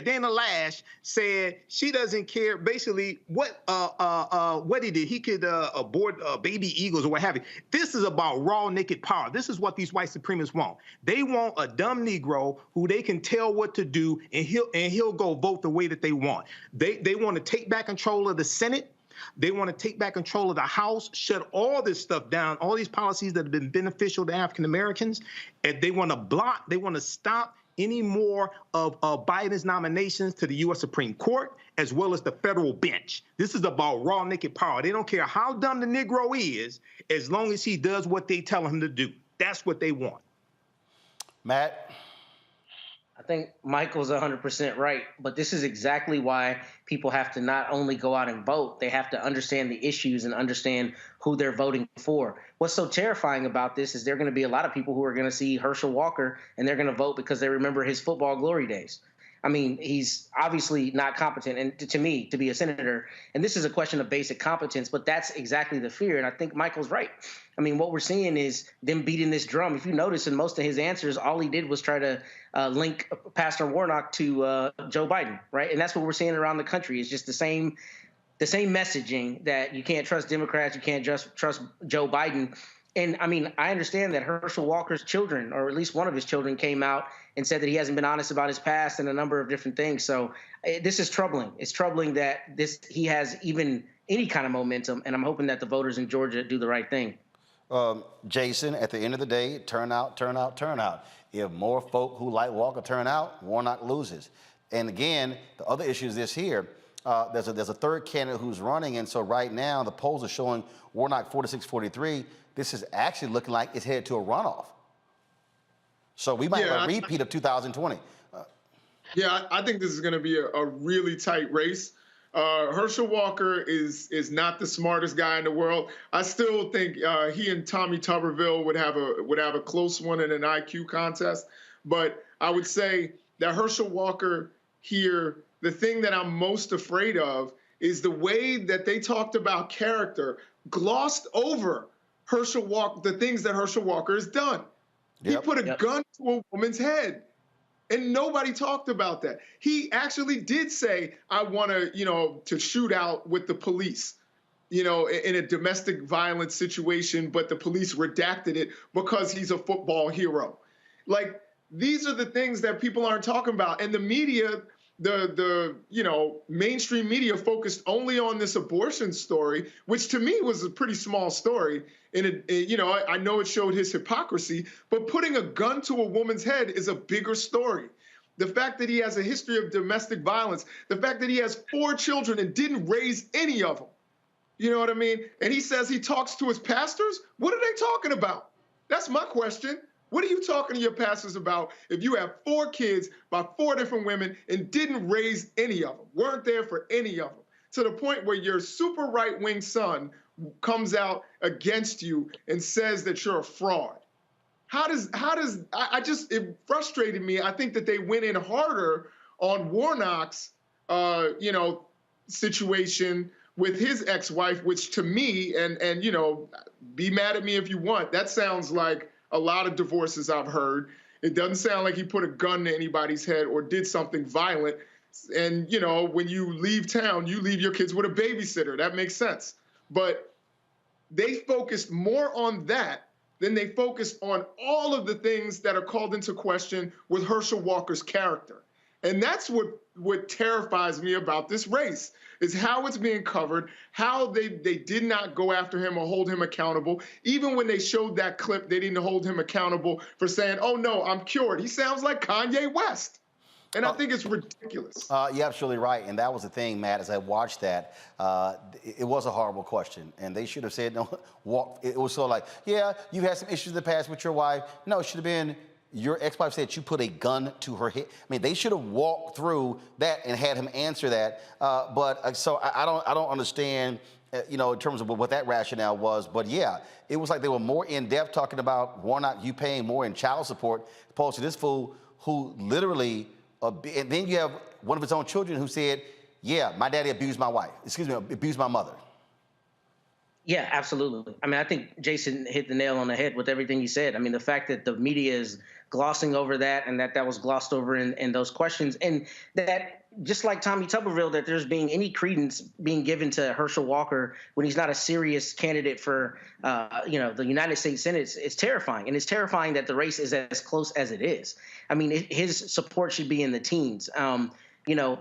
Dana Lash said she doesn't care basically what he did. He could abort baby eagles or what have you. This is about raw naked power. This is what these white supremacists want. They want a dumb Negro who they can tell what to do, and he'll go vote the way that they want. They want to take back control of the Senate. They want to take back control of the House, shut all this stuff down, all these policies that have been beneficial to African Americans. And they want to stop any more of Biden's nominations to the U.S. Supreme Court, as well as the federal bench. This is about raw naked power. They don't care how dumb the Negro is, as long as he does what they tell him to do. That's what they want. Matt? I think Michael's 100% right, but this is exactly why people have to not only go out and vote, they have to understand the issues and understand who they're voting for. What's so terrifying about this is there are going to be a lot of people who are going to see Herschel Walker and they're going to vote because they remember his football glory days. I mean, he's obviously not competent, and to me, to be a senator, and this is a question of basic competence, but that's exactly the fear, and I think Michael's right. I mean, what we're seeing is them beating this drum. If you notice in most of his answers, all he did was try to link Pastor Warnock to Joe Biden, right? And that's what we're seeing around the country. It's just the same messaging that you can't trust Democrats, you can't just trust Joe Biden. And I mean, I understand that Herschel Walker's children, or at least one of his children, came out and said that he hasn't been honest about his past and a number of different things. So this is troubling. It's troubling that he has even any kind of momentum, and I'm hoping that the voters in Georgia do the right thing. Jason, at the end of the day, turn out. If more folk who like Walker turn out, Warnock loses. And again, the other issue is this here. There's a third candidate who's running, and so right now the polls are showing Warnock 46-43. This is actually looking like it's headed to a runoff. So we might have a repeat of 2020. I think this is going to be a really tight race. Herschel Walker is not the smartest guy in the world. I still think he and Tommy Tuberville would have a close one in an IQ contest. But I would say that Herschel Walker here, the thing that I'm most afraid of is the way that they talked about character, glossed over the things that Herschel Walker has done. He put a gun to a woman's head, and nobody talked about that. He actually did say, I want to shoot out with the police, in a domestic violence situation, but the police redacted it because he's a football hero. Like, these are the things that people aren't talking about. And the media, the mainstream media focused only on this abortion story, which to me was a pretty small story. And I know it showed his hypocrisy, but putting a gun to a woman's head is a bigger story. The fact that he has a history of domestic violence, the fact that he has 4 children and didn't raise any of them. You know what I mean? And he says he talks to his pastors. What are they talking about? That's my question. What are you talking to your pastors about if you have 4 kids by 4 different women and didn't raise any of them, weren't there for any of them, to the point where your super right-wing son comes out against you and says that you're a fraud? It frustrated me. I think that they went in harder on Warnock's, situation with his ex-wife, which to me, and be mad at me if you want, that sounds like a lot of divorces I've heard. It doesn't sound like he put a gun to anybody's head or did something violent. And, when you leave town, you leave your kids with a babysitter. That makes sense. But they focused more on that than they focused on all of the things that are called into question with Herschel Walker's character. And that's what terrifies me about this race, is how it's being covered, how they did not go after him or hold him accountable. Even when they showed that clip, they didn't hold him accountable for saying, oh, no, I'm cured. He sounds like Kanye West. And I think it's ridiculous. You're absolutely right. And that was the thing, Matt, as I watched that, it was a horrible question. And they should have said, no, it was so like, yeah, you had some issues in the past with your wife. No, it should have been, your ex-wife said you put a gun to her head. I mean, they should have walked through that and had him answer that. So I don't understand, in terms of what that rationale was. But yeah, it was like they were more in depth talking about Warnock, you paying more in child support, opposed to this fool who literally, and then you have one of his own children who said, yeah, my daddy abused my wife. Abused my mother. Yeah, absolutely. I mean, I think Jason hit the nail on the head with everything he said. I mean, the fact that the media is glossing over that and that was glossed over in those questions, and that just like Tommy Tuberville, that there's being any credence being given to Herschel Walker when he's not a serious candidate for, the United States Senate, it's terrifying. And it's terrifying that the race is as close as it is. I mean, his support should be in the teens.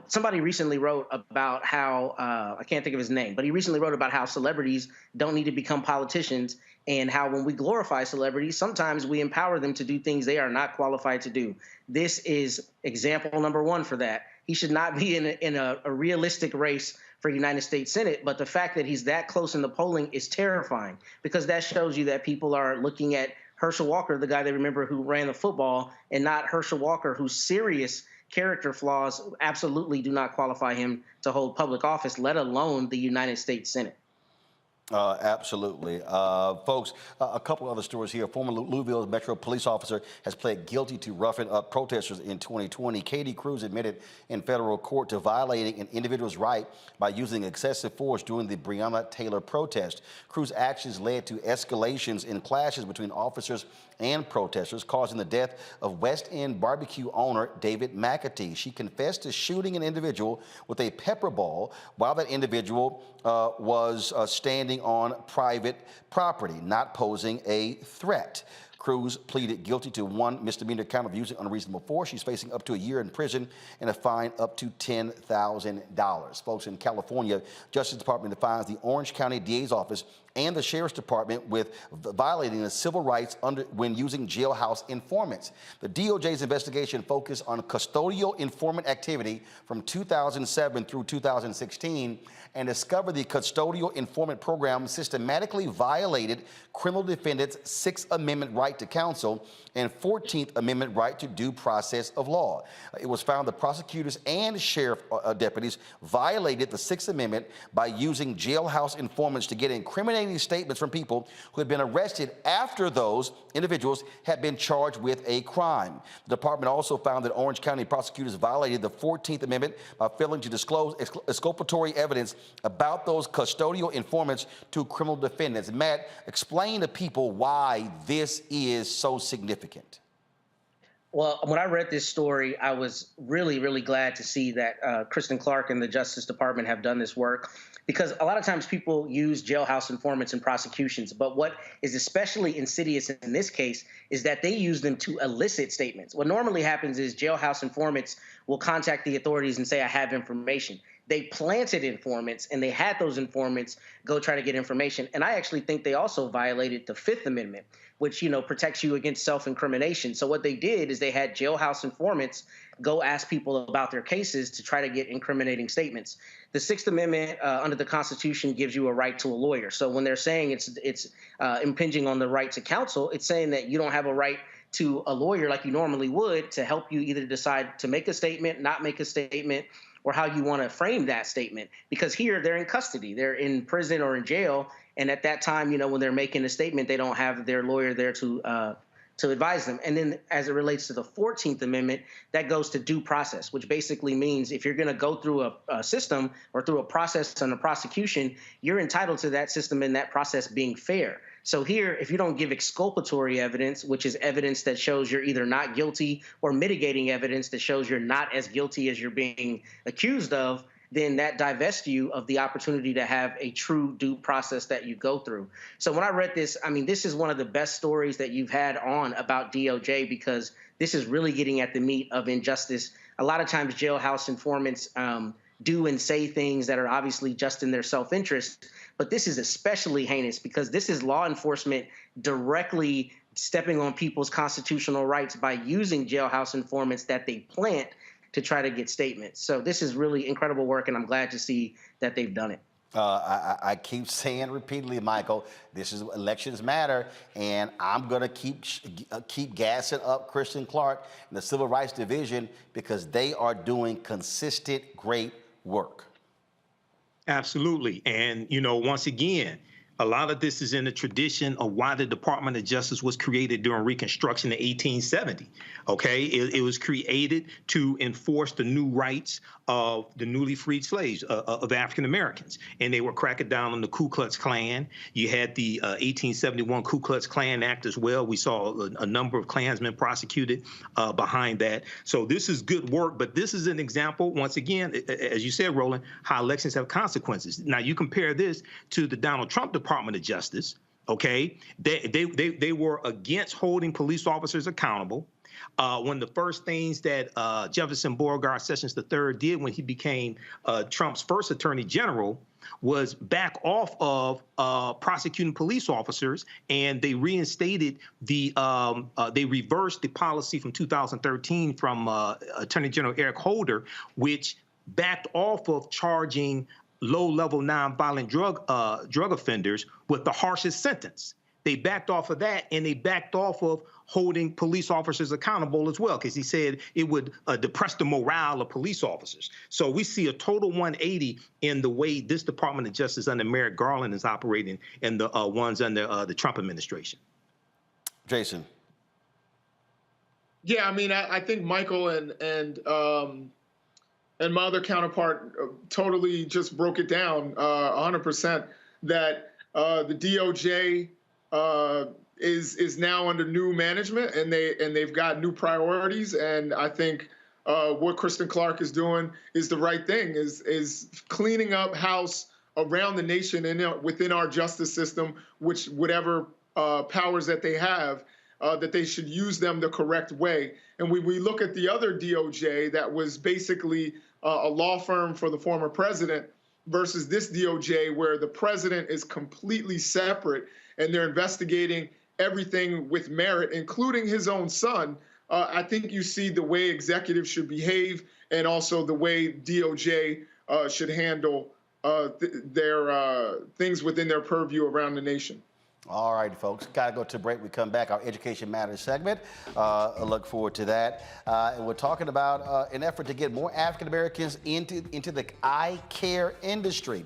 Somebody recently wrote about how, I can't think of his name, but he recently wrote about how celebrities don't need to become politicians, and how when we glorify celebrities, sometimes we empower them to do things they are not qualified to do. This is example number 1 for that. He should not be in a realistic race for United States Senate, but the fact that he's that close in the polling is terrifying, because that shows you that people are looking at Herschel Walker, the guy they remember who ran the football, and not Herschel Walker, whose serious character flaws absolutely do not qualify him to hold public office, let alone the United States Senate. Absolutely. Folks, a couple other stories here. Former Louisville Metro police officer has pled guilty to roughing up protesters in 2020. Katie Cruz admitted in federal court to violating an individual's right by using excessive force during the Breonna Taylor protest. Cruz's actions led to escalations in clashes between officers and protesters, causing the death of West End barbecue owner David McAtee. She confessed to shooting an individual with a pepper ball while that individual was standing on private property, not posing a threat. Cruz pleaded guilty to 1 misdemeanor count of using unreasonable force. She's facing up to a year in prison and a fine up to $10,000. Folks, in California, Justice Department defines the Orange County DA's office and the Sheriff's Department with violating the civil rights when using jailhouse informants. The DOJ's investigation focused on custodial informant activity from 2007 through 2016 and discovered the custodial informant program systematically violated criminal defendants' 6th Amendment right to counsel and 14th Amendment right to due process of law. It was found that prosecutors and sheriff deputies violated the 6th Amendment by using jailhouse informants to get incriminating incriminating statements from people who had been arrested after those individuals had been charged with a crime. The department also found that Orange County prosecutors violated the 14th Amendment by failing to disclose exculpatory evidence about those custodial informants to criminal defendants. Matt, explain to people why this is so significant. Well, when I read this story, I was really, really glad to see that Kristen Clark and the Justice Department have done this work, because a lot of times people use jailhouse informants in prosecutions. But what is especially insidious in this case is that they use them to elicit statements. What normally happens is jailhouse informants will contact the authorities and say, I have information. They planted informants, and they had those informants go try to get information. And I actually think they also violated the Fifth Amendment, which, you know, protects you against self-incrimination. So what they did is they had jailhouse informants go ask people about their cases to try to get incriminating statements. The Sixth Amendment under the Constitution gives you a right to a lawyer. So when they're saying it's impinging on the right to counsel, it's saying that you don't have a right to a lawyer like you normally would to help you either decide to make a statement, not make a statement, or how you want to frame that statement. Because here they're in custody, they're in prison or in jail, and at that time, you know, when they're making a statement, they don't have their lawyer there to advise them. And then as it relates to the 14th Amendment, that goes to due process, which basically means if you're going to go through a system or through a process on a prosecution, you're entitled to that system and that process being fair. So here, if you don't give exculpatory evidence, which is evidence that shows you're either not guilty, or mitigating evidence that shows you're not as guilty as you're being accused of, then that divests you of the opportunity to have a true due process that you go through. So when I read this, I mean, this is one of the best stories that you've had on about DOJ, because this is really getting at the meat of injustice. A lot of times jailhouse informants do and say things that are obviously just in their self-interest, but this is especially heinous because this is law enforcement directly stepping on people's constitutional rights by using jailhouse informants that they plant to try to get statements. So this is really incredible work, and I'm glad to see that they've done it. I keep saying repeatedly, Michael, this is elections matter, and I'm going to keep gassing up Kristen Clark and the Civil Rights Division because they are doing consistent, great work. Absolutely. And, you know, once again, a lot of this is in the tradition of why the Department of Justice was created during Reconstruction in 1870. Okay, it was created to enforce the new rights of the newly freed slaves of African Americans, and they were cracking down on the Ku Klux Klan. You had the 1871 Ku Klux Klan Act as well. We saw a number of Klansmen prosecuted behind that. So this is good work, but this is an example, once again, as you said, Roland, how elections have consequences. Now you compare this to the Donald Trump Department of Justice. Okay, they were against holding police officers accountable. One of the first things that Jefferson Beauregard Sessions III did when he became Trump's first attorney general was back off of prosecuting police officers, and they reinstated they reversed the policy from 2013 from Attorney General Eric Holder, which backed off of charging low-level nonviolent drug offenders with the harshest sentence. They backed off of that, and they backed off of holding police officers accountable as well, because he said it would depress the morale of police officers. So we see a total 180 in the way this Department of Justice under Merrick Garland is operating and the ones under the Trump administration. Jason. Yeah, I mean, I think Michael and my other counterpart totally just broke it down 100%, that the DOJ is now under new management, and they've got new priorities. And I think what Kristen Clark is doing is the right thing, is cleaning up house around the nation and within our justice system, which whatever powers that they have, that they should use them the correct way. And we look at the other DOJ that was basically a law firm for the former president versus this DOJ, where the president is completely separate and they're investigating everything with merit, including his own son. I think you see the way executives should behave and also the way DOJ should handle their things within their purview around the nation. All right, folks, got to go to break. We come back, our Education Matters segment. I look forward to that. And we're talking about an effort to get more African Americans into the eye care industry.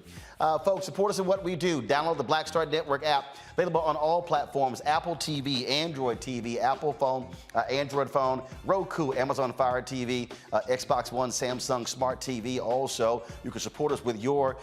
Folks, support us in what we do. Download the Black Star Network app, available on all platforms: Apple TV, Android TV, Apple phone, Android phone, Roku, Amazon Fire TV, Xbox One, Samsung Smart TV. Also, you can support us with your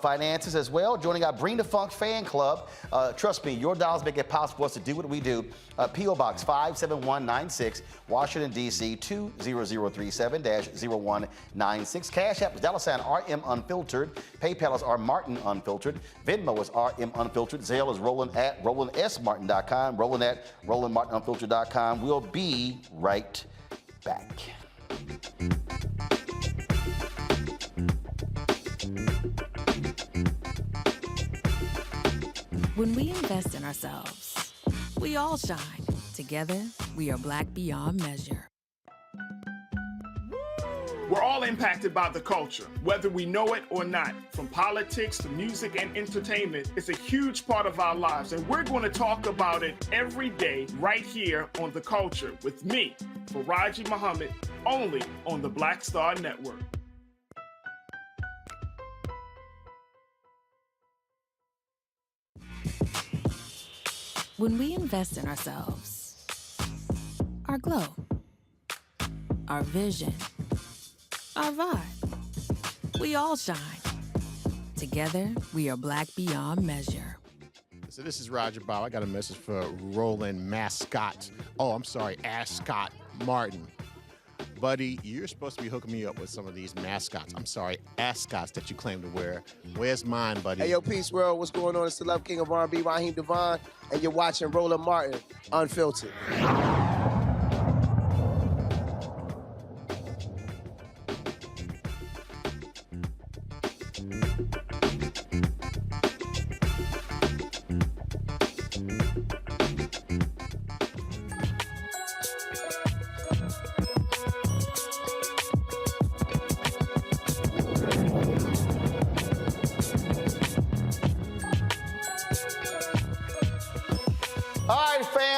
finances as well, joining our Bring the Funk fan club. Trust me, your dollars make it possible for us to do what we do. P.O. Box 57196, Washington, D.C. 20037-0196. Cash App is $RM Unfiltered. PayPal is R Martin Unfiltered. Venmo is RM Unfiltered. Zelle is Roland at RolandSMartin.com. Roland at RolandMartinUnfiltered.com. We'll be right back. When we invest in ourselves, we all shine. Together, we are Black beyond measure. We're all impacted by the culture, whether we know it or not. From politics to music and entertainment, it's a huge part of our lives, and we're going to talk about it every day right here on The Culture with me, Faraji Muhammad, only on the Black Star Network. When we invest in ourselves, our glow, our vision, our vibe, we all shine. Together, we are Black beyond measure. So this is Roger Bob. I got a message for Roland Ascot Martin. Buddy, you're supposed to be hooking me up with some of these mascots. I'm sorry, ascots that you claim to wear. Where's mine, buddy? Hey, yo, Peace World. What's going on? It's the Love King of R&B, Raheem Devon, and you're watching Roland Martin, Unfiltered.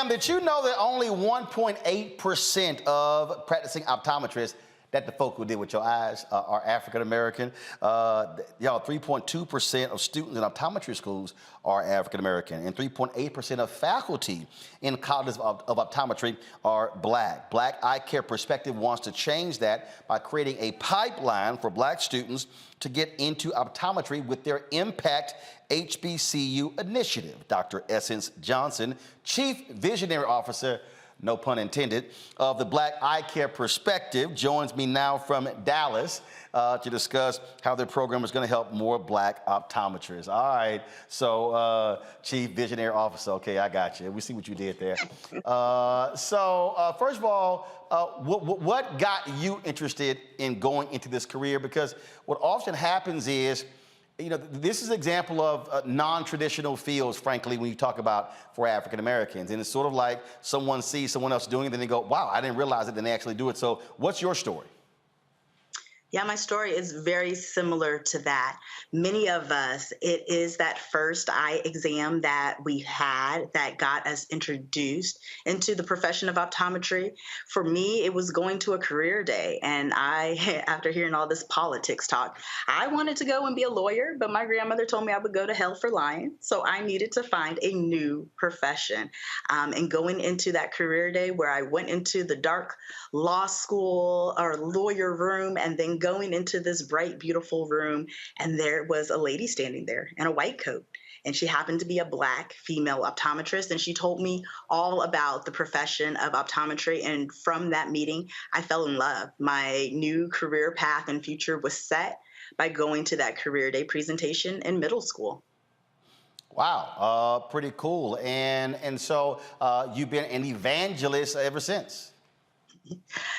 Did you know that only 1.8% of practicing optometrists, that the folk who deal with your eyes, are African American? 3.2% of students in optometry schools are African American, and 3.8% of faculty in colleges of optometry are Black. Black Eye Care Perspective wants to change that by creating a pipeline for Black students to get into optometry with their Impact HBCU initiative. Dr. Essence Johnson, Chief Visionary Officer, no pun intended, of the Black Eye Care Perspective, joins me now from Dallas to discuss how their program is going to help more Black optometrists. All right, so Chief Visionary Officer, okay, I got you. We see what you did there. First of all, what got you interested in going into this career? Because what often happens is, you know, this is an example of non-traditional fields, frankly, when you talk about for African Americans. And it's sort of like someone sees someone else doing it, then they go, wow, I didn't realize it, then they actually do it. So what's your story? Yeah, my story is very similar to that. Many of us, it is that first eye exam that we had that got us introduced into the profession of optometry. For me, it was going to a career day. And after hearing all this politics talk, I wanted to go and be a lawyer, but my grandmother told me I would go to hell for lying. So I needed to find a new profession. And going into that career day where I went into the dark law school or lawyer room and then going into this bright, beautiful room, and there was a lady standing there in a white coat. And she happened to be a Black female optometrist, and she told me all about the profession of optometry. And from that meeting, I fell in love. My new career path and future was set by going to that career day presentation in middle school. Wow, pretty cool. And so you've been an evangelist ever since.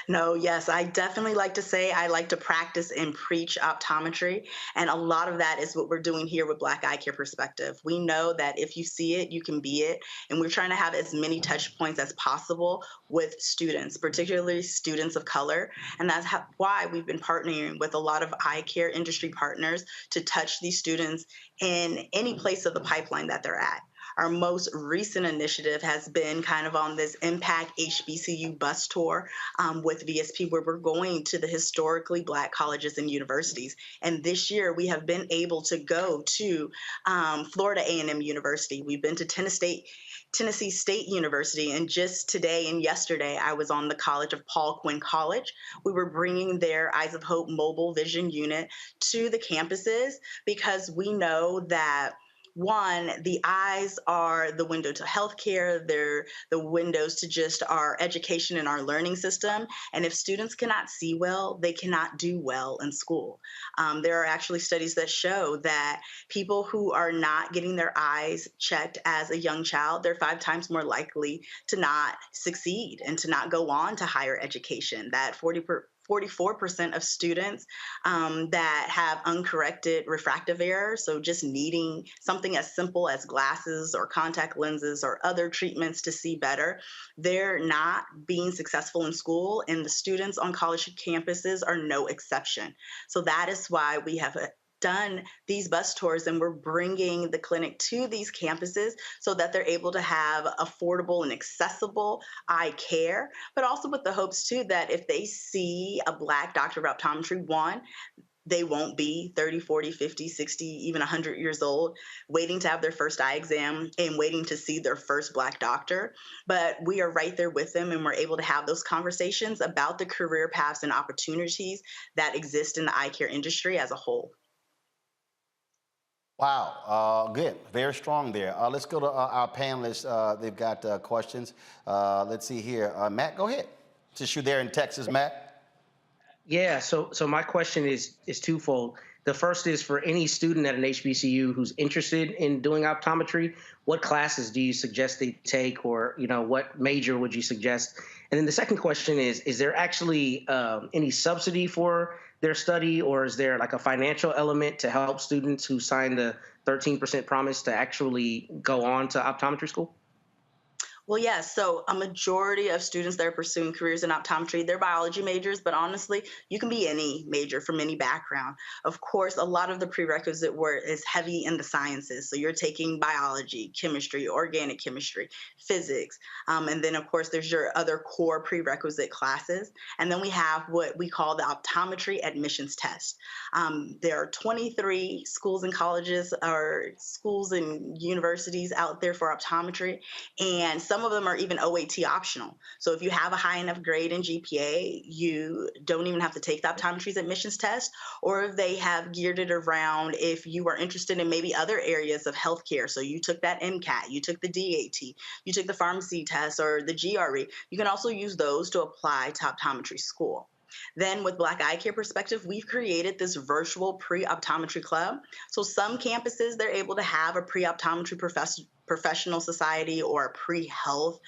No, yes, I definitely like to say I like to practice and preach optometry. And a lot of that is what we're doing here with Black Eye Care Perspective. We know that if you see it, you can be it. And we're trying to have as many touch points as possible with students, particularly students of color. And that's why we've been partnering with a lot of eye care industry partners to touch these students in any place of the pipeline that they're at. Our most recent initiative has been kind of on this Impact HBCU bus tour with VSP, where we're going to the historically Black colleges and universities. And this year we have been able to go to Florida A&M University. We've been to Tennessee State University, and just today and yesterday I was on the College of Paul Quinn College. We were bringing their Eyes of Hope mobile vision unit to the campuses because we know that one, the eyes are the window to healthcare. They're the windows to just our education and our learning system. And if students cannot see well, they cannot do well in school. There are actually studies that show that people who are not getting their eyes checked as a young child, they're 5 times more likely to not succeed and to not go on to higher education. That 44% of students that have uncorrected refractive error, so just needing something as simple as glasses or contact lenses or other treatments to see better, they're not being successful in school, and the students on college campuses are no exception. So that is why we have done these bus tours, and we're bringing the clinic to these campuses so that they're able to have affordable and accessible eye care, but also with the hopes too that if they see a Black doctor of optometry, one, they won't be 30, 40, 50, 60, even 100 years old, waiting to have their first eye exam and waiting to see their first Black doctor. But we are right there with them, and we're able to have those conversations about the career paths and opportunities that exist in the eye care industry as a whole. Wow, good, very strong there. Let's go to our panelists. They've got questions. Let's see here. Matt, go ahead. Since you're there in Texas, Matt. Yeah, so my question is twofold. The first is for any student at an HBCU who's interested in doing optometry, what classes do you suggest they take, or what major would you suggest? And then the second question is there actually any subsidy for their study, or is there like a financial element to help students who sign the 13% promise to actually go on to optometry school? Well, yes. So a majority of students that are pursuing careers in optometry, they're biology majors, but honestly, you can be any major from any background. Of course, a lot of the prerequisite work is heavy in the sciences. So you're taking biology, chemistry, organic chemistry, physics. And then, of course, there's your other core prerequisite classes. And then we have what we call the optometry admissions test. There are 23 schools and colleges or schools and universities out there for optometry. And some of them are even OAT optional. So if you have a high enough grade in GPA, you don't even have to take the optometry's admissions test, or if they have geared it around if you are interested in maybe other areas of healthcare. So you took that MCAT, you took the DAT, you took the pharmacy test or the GRE. You can also use those to apply to optometry school. Then with Black Eye Care Perspective, we've created this virtual pre-optometry club. So some campuses, they're able to have a pre-optometry professional society or a pre-health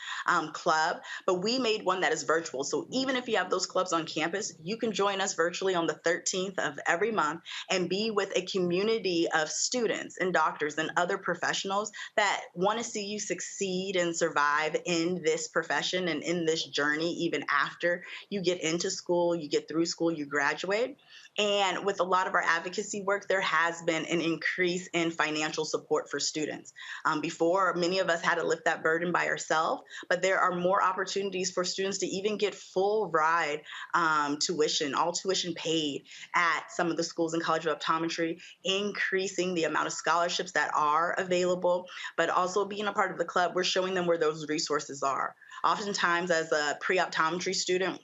club, but we made one that is virtual. So even if you have those clubs on campus, you can join us virtually on the 13th of every month and be with a community of students and doctors and other professionals that want to see you succeed and survive in this profession and in this journey, even after you get into school, you get through school, you graduate. And with a lot of our advocacy work, there has been an increase in financial support for students. Before, many of us had to lift that burden by ourselves, but there are more opportunities for students to even get full ride tuition, all tuition paid at some of the schools and College of Optometry, increasing the amount of scholarships that are available, but also being a part of the club, we're showing them where those resources are. Oftentimes, as a pre-optometry student,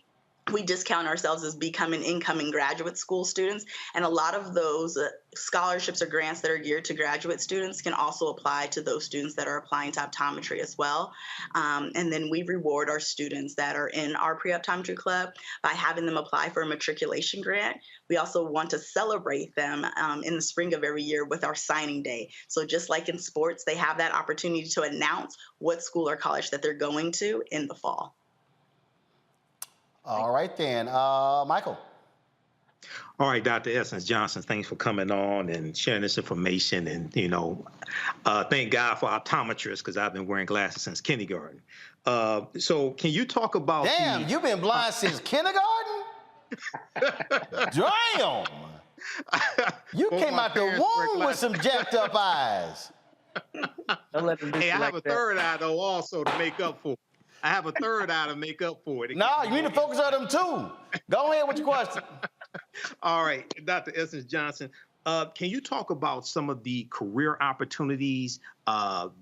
we discount ourselves as becoming incoming graduate school students. And a lot of those scholarships or grants that are geared to graduate students can also apply to those students that are applying to optometry as well. And then we reward our students that are in our pre-optometry club by having them apply for a matriculation grant. We also want to celebrate them in the spring of every year with our signing day. So just like in sports, they have that opportunity to announce what school or college that they're going to in the fall. All right, then. Michael. All right, Dr. Essence Johnson, thanks for coming on and sharing this information. And, thank God for optometrists, because I've been wearing glasses since kindergarten. So can you talk about... Damn, you've been blind since kindergarten? Damn! You came out the womb with some jacked up eyes. Don't let them do Hey, I you have like a third eye though also to make up for it. I have a third eye to make up for it. No, you need to focus on them too. Go ahead with your question. All right, Dr. Essence Johnson, can you talk about some of the career opportunities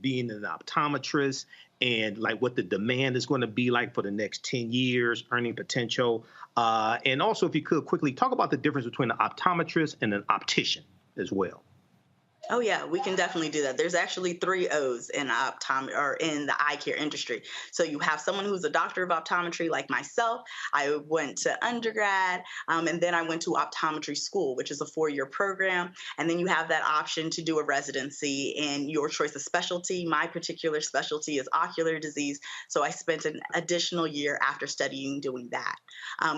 being an optometrist and like what the demand is going to be like for the next 10 years, earning potential? And also, if you could quickly talk about the difference between an optometrist and an optician as well. Oh yeah, we can definitely do that. There's actually 3 O's in or in the eye care industry. So you have someone who's a doctor of optometry like myself. I went to undergrad, and then I went to optometry school, which is a 4-year program. And then you have that option to do a residency in your choice of specialty. My particular specialty is ocular disease. So I spent an additional year after studying doing that.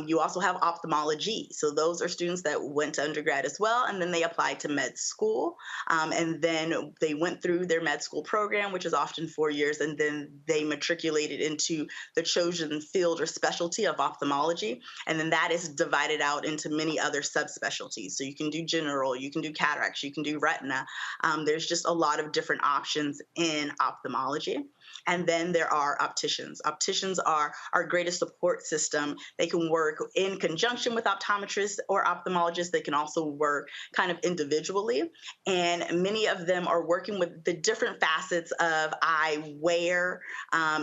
You also have ophthalmology. So those are students that went to undergrad as well, and then they applied to med school. And then they went through their med school program, which is often 4 years, and then they matriculated into the chosen field or specialty of ophthalmology. And then that is divided out into many other subspecialties. So you can do general, you can do cataracts, you can do retina. There's just a lot of different options in ophthalmology. And then there are opticians. Opticians are our greatest support system. They can work in conjunction with optometrists or ophthalmologists. They can also work kind of individually. And many of them are working with the different facets of eyewear,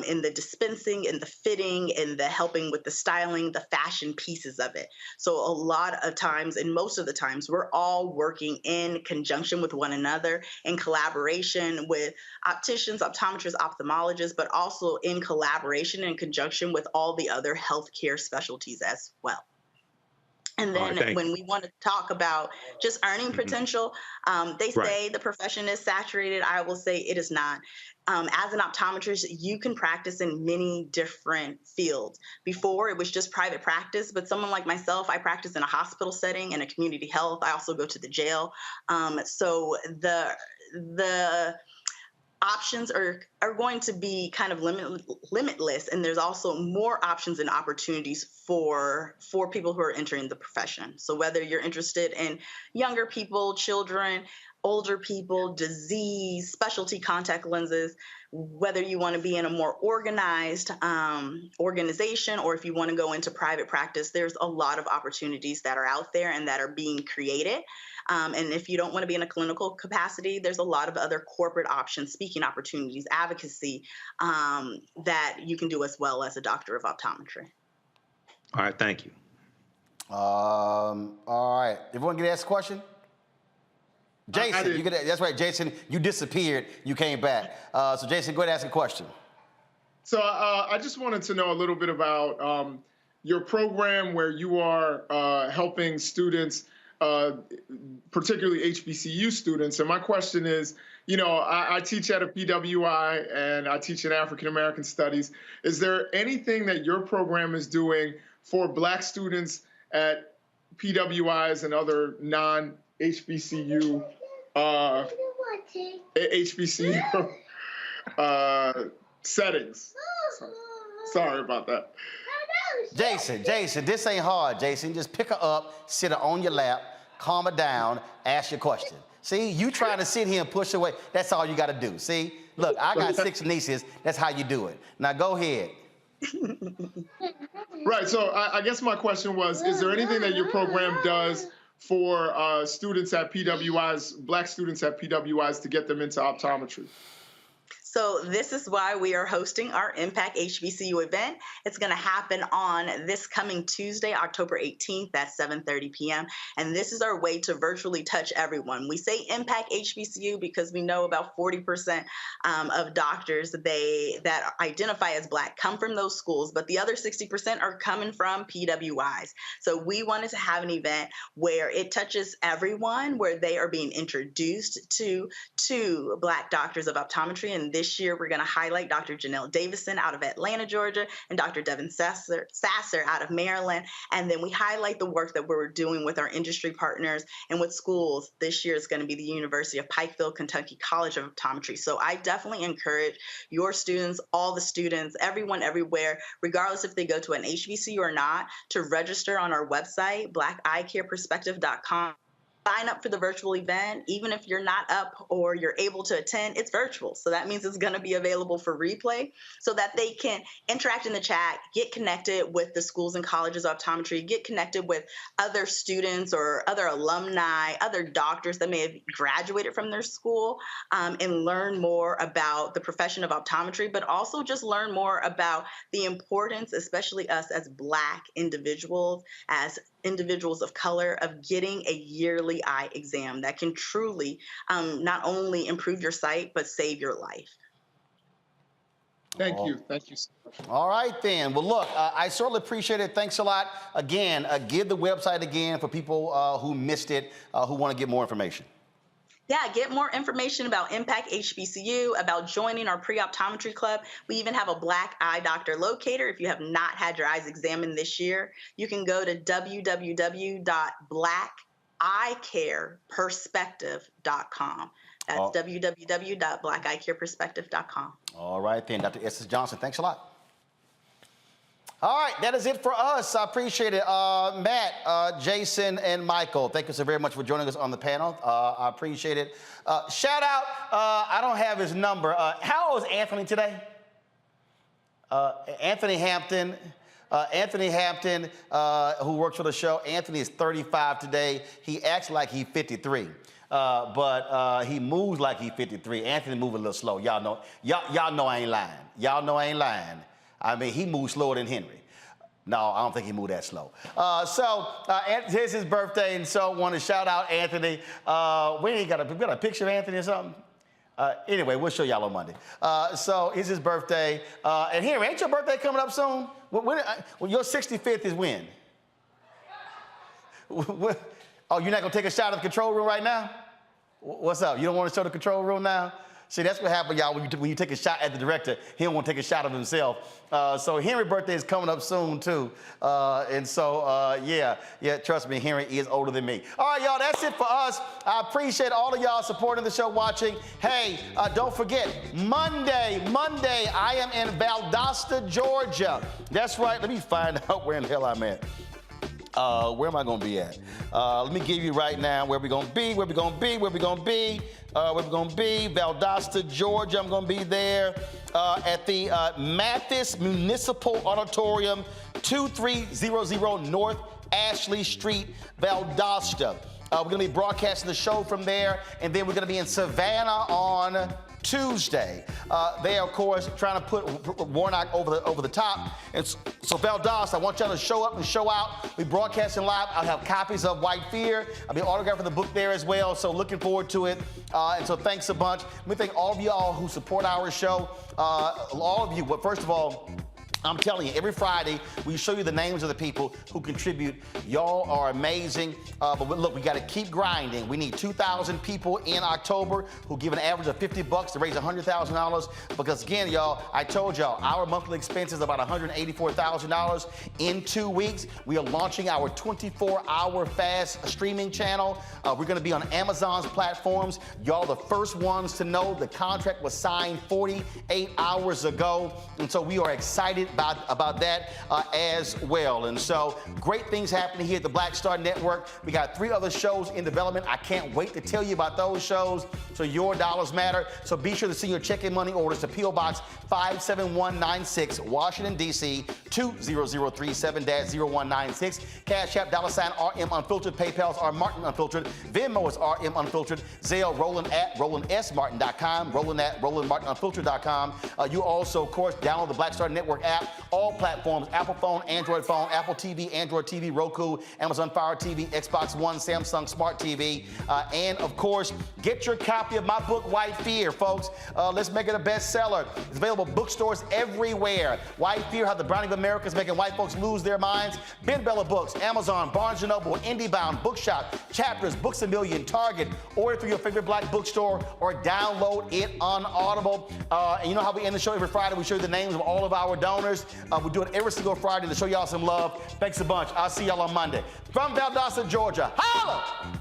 in the dispensing, in the fitting, in the helping with the styling, the fashion pieces of it. So a lot of times, and most of the times, we're all working in conjunction with one another, in collaboration with opticians, optometrists, ophthalmologists, but also in collaboration and conjunction with all the other healthcare specialties as well. And then when we want to talk about just earning potential, they say the profession is saturated. I will say it is not. As an optometrist, you can practice in many different fields. Before, it was just private practice, but someone like myself, I practice in a hospital setting, in a community health. I also go to the jail. So the options are going to be kind of limitless, and there's also more options and opportunities for people who are entering the profession. So whether you're interested in younger people, children, older people, disease, specialty contact lenses, whether you want to be in a more organized organization, or if you want to go into private practice, there's a lot of opportunities that are out there and that are being created. And if you don't want to be in a clinical capacity, there's a lot of other corporate options, speaking opportunities, advocacy, that you can do as well as a doctor of optometry. All right, thank you. All right, everyone get to ask a question? Jason, you get that's right, Jason, you disappeared, you came back. So Jason, go ahead and ask a question. So I just wanted to know a little bit about your program where you are helping students, particularly HBCU students. And my question is, you know, I teach at a PWI and I teach in African American Studies. Is there anything that your program is doing for Black students at PWIs and other non-HBCU settings? Sorry about that. Jason, this ain't hard, Jason. Just pick her up, sit her on your lap, calm her down, ask your question. See, you trying to sit here and push away. That's all you got to do. See, look, I got 6 nieces. That's how you do it. Now go ahead. Right. So I guess my question was, is there anything that your program does for students at PWIs, Black students at PWIs, to get them into optometry? So this is why we are hosting our Impact HBCU event. It's going to happen on this coming Tuesday, October 18th at 7:30 p.m. And this is our way to virtually touch everyone. We say Impact HBCU because we know about 40% of doctors that identify as Black come from those schools, but the other 60% are coming from PWIs. So we wanted to have an event where it touches everyone, where they are being introduced to Black doctors of optometry. And this year, we're going to highlight Dr. Janelle Davison out of Atlanta, Georgia, and Dr. Devin Sasser out of Maryland. And then we highlight the work that we're doing with our industry partners and with schools. This year is going to be the University of Pikeville, Kentucky College of Optometry. So I definitely encourage your students, all the students, everyone, everywhere, regardless if they go to an HBCU or not, to register on our website, blackeyecareperspective.com. sign up for the virtual event. Even if you're not up or you're able to attend, it's virtual. So that means it's going to be available for replay so that they can interact in the chat, get connected with the schools and colleges of optometry, get connected with other students or other alumni, other doctors that may have graduated from their school, and learn more about the profession of optometry, but also just learn more about the importance, especially us as Black individuals, as individuals of color, of getting a yearly eye exam that can truly not only improve your sight, but save your life. Thank you. Thank you so much. All right, then. Well, look, I certainly appreciate it. Thanks a lot. Again, give the website again for people who missed it, who want to get more information. Yeah, get more information about Impact HBCU, about joining our pre-optometry club. We even have a Black eye doctor locator. If you have not had your eyes examined this year, you can go to www.blackeyecareperspective.com. That's www.blackeyecareperspective.com. All right, then. Dr. Estes Johnson, thanks a lot. All right, that is it for us. I appreciate it. Matt, Jason, and Michael, thank you so very much for joining us on the panel. I appreciate it. Shout out, I don't have his number. How old is Anthony today? Anthony Hampton, who works for the show. Anthony is 35 today. He acts like he's 53. But he moves like he's 53. Anthony moves a little slow. Y'all know I ain't lying. Y'all know I ain't lying. I mean, he moves slower than Henry. No, I don't think he moved that slow. Here's his birthday, and so I want to shout out Anthony. We got a picture of Anthony or something? Anyway, we'll show y'all on Monday. So here's his birthday. And Henry, ain't your birthday coming up soon? Your 65th is when? Oh, you're not going to take a shot of the control room right now? What's up? You don't want to show the control room now? See, that's what happened, y'all, when you take a shot at the director. He don't want to take a shot of himself. So Henry's birthday is coming up soon, too. Yeah, trust me, Henry is older than me. All right, y'all, that's it for us. I appreciate all of y'all supporting the show, watching. Hey, don't forget, Monday, I am in Valdosta, Georgia. That's right. Let me find out where in the hell I'm at. Where am I going to be at? Let me give you right now where we're going to be, Valdosta, Georgia. I'm going to be there at the Mathis Municipal Auditorium, 2300 North Ashley Street, Valdosta. We're going to be broadcasting the show from there, and then we're going to be in Savannah on Tuesday. They are, of course, trying to put Warnock over the top. And so Valdosta, I want y'all to show up and show out. We're broadcasting live. I'll have copies of White Fear. I'll be autographing the book there as well, so looking forward to it. And so thanks a bunch. Let me thank all of y'all who support our show. All of you, but first of all, I'm telling you, every Friday, we show you the names of the people who contribute. Y'all are amazing. But look, we got to keep grinding. We need 2,000 people in October who give an average of $50 to raise $100,000. Because again, y'all, I told y'all, our monthly expense is about $184,000. In 2 weeks, we are launching our 24-hour fast streaming channel. We're going to be on Amazon's platforms. Y'all the first ones to know the contract was signed 48 hours ago. And so we are excited about that as well. And so great things happening here at the Black Star Network. We got 3 other shows in development. I can't wait to tell you about those shows. So your dollars matter. So be sure to send your check and money orders to P.O. Box 57196, Washington, D.C. 20037-0196. Cash App, $RM Unfiltered. PayPal's R Martin Unfiltered. Venmo is RM Unfiltered. Zelle, Roland at RolandSMartin.com. Roland at RolandMartinUnfiltered.com. You also, of course, download the Black Star Network app. All platforms, Apple phone, Android phone, Apple TV, Android TV, Roku, Amazon Fire TV, Xbox One, Samsung Smart TV. And of course, get your copy of my book, White Fear, folks. Let's make it a bestseller. It's available at bookstores everywhere. White Fear, How the Browning of America is Making White Folks Lose Their Minds. Ben Bella Books, Amazon, Barnes & Noble, IndieBound, Bookshop, Chapters, Books A Million, Target. Order through your favorite Black bookstore or download it on Audible. And you know how we end the show every Friday? We show you the names of all of our donors. We do it every single Friday to show y'all some love. Thanks a bunch. I'll see y'all on Monday. From Valdosta, Georgia. Holla!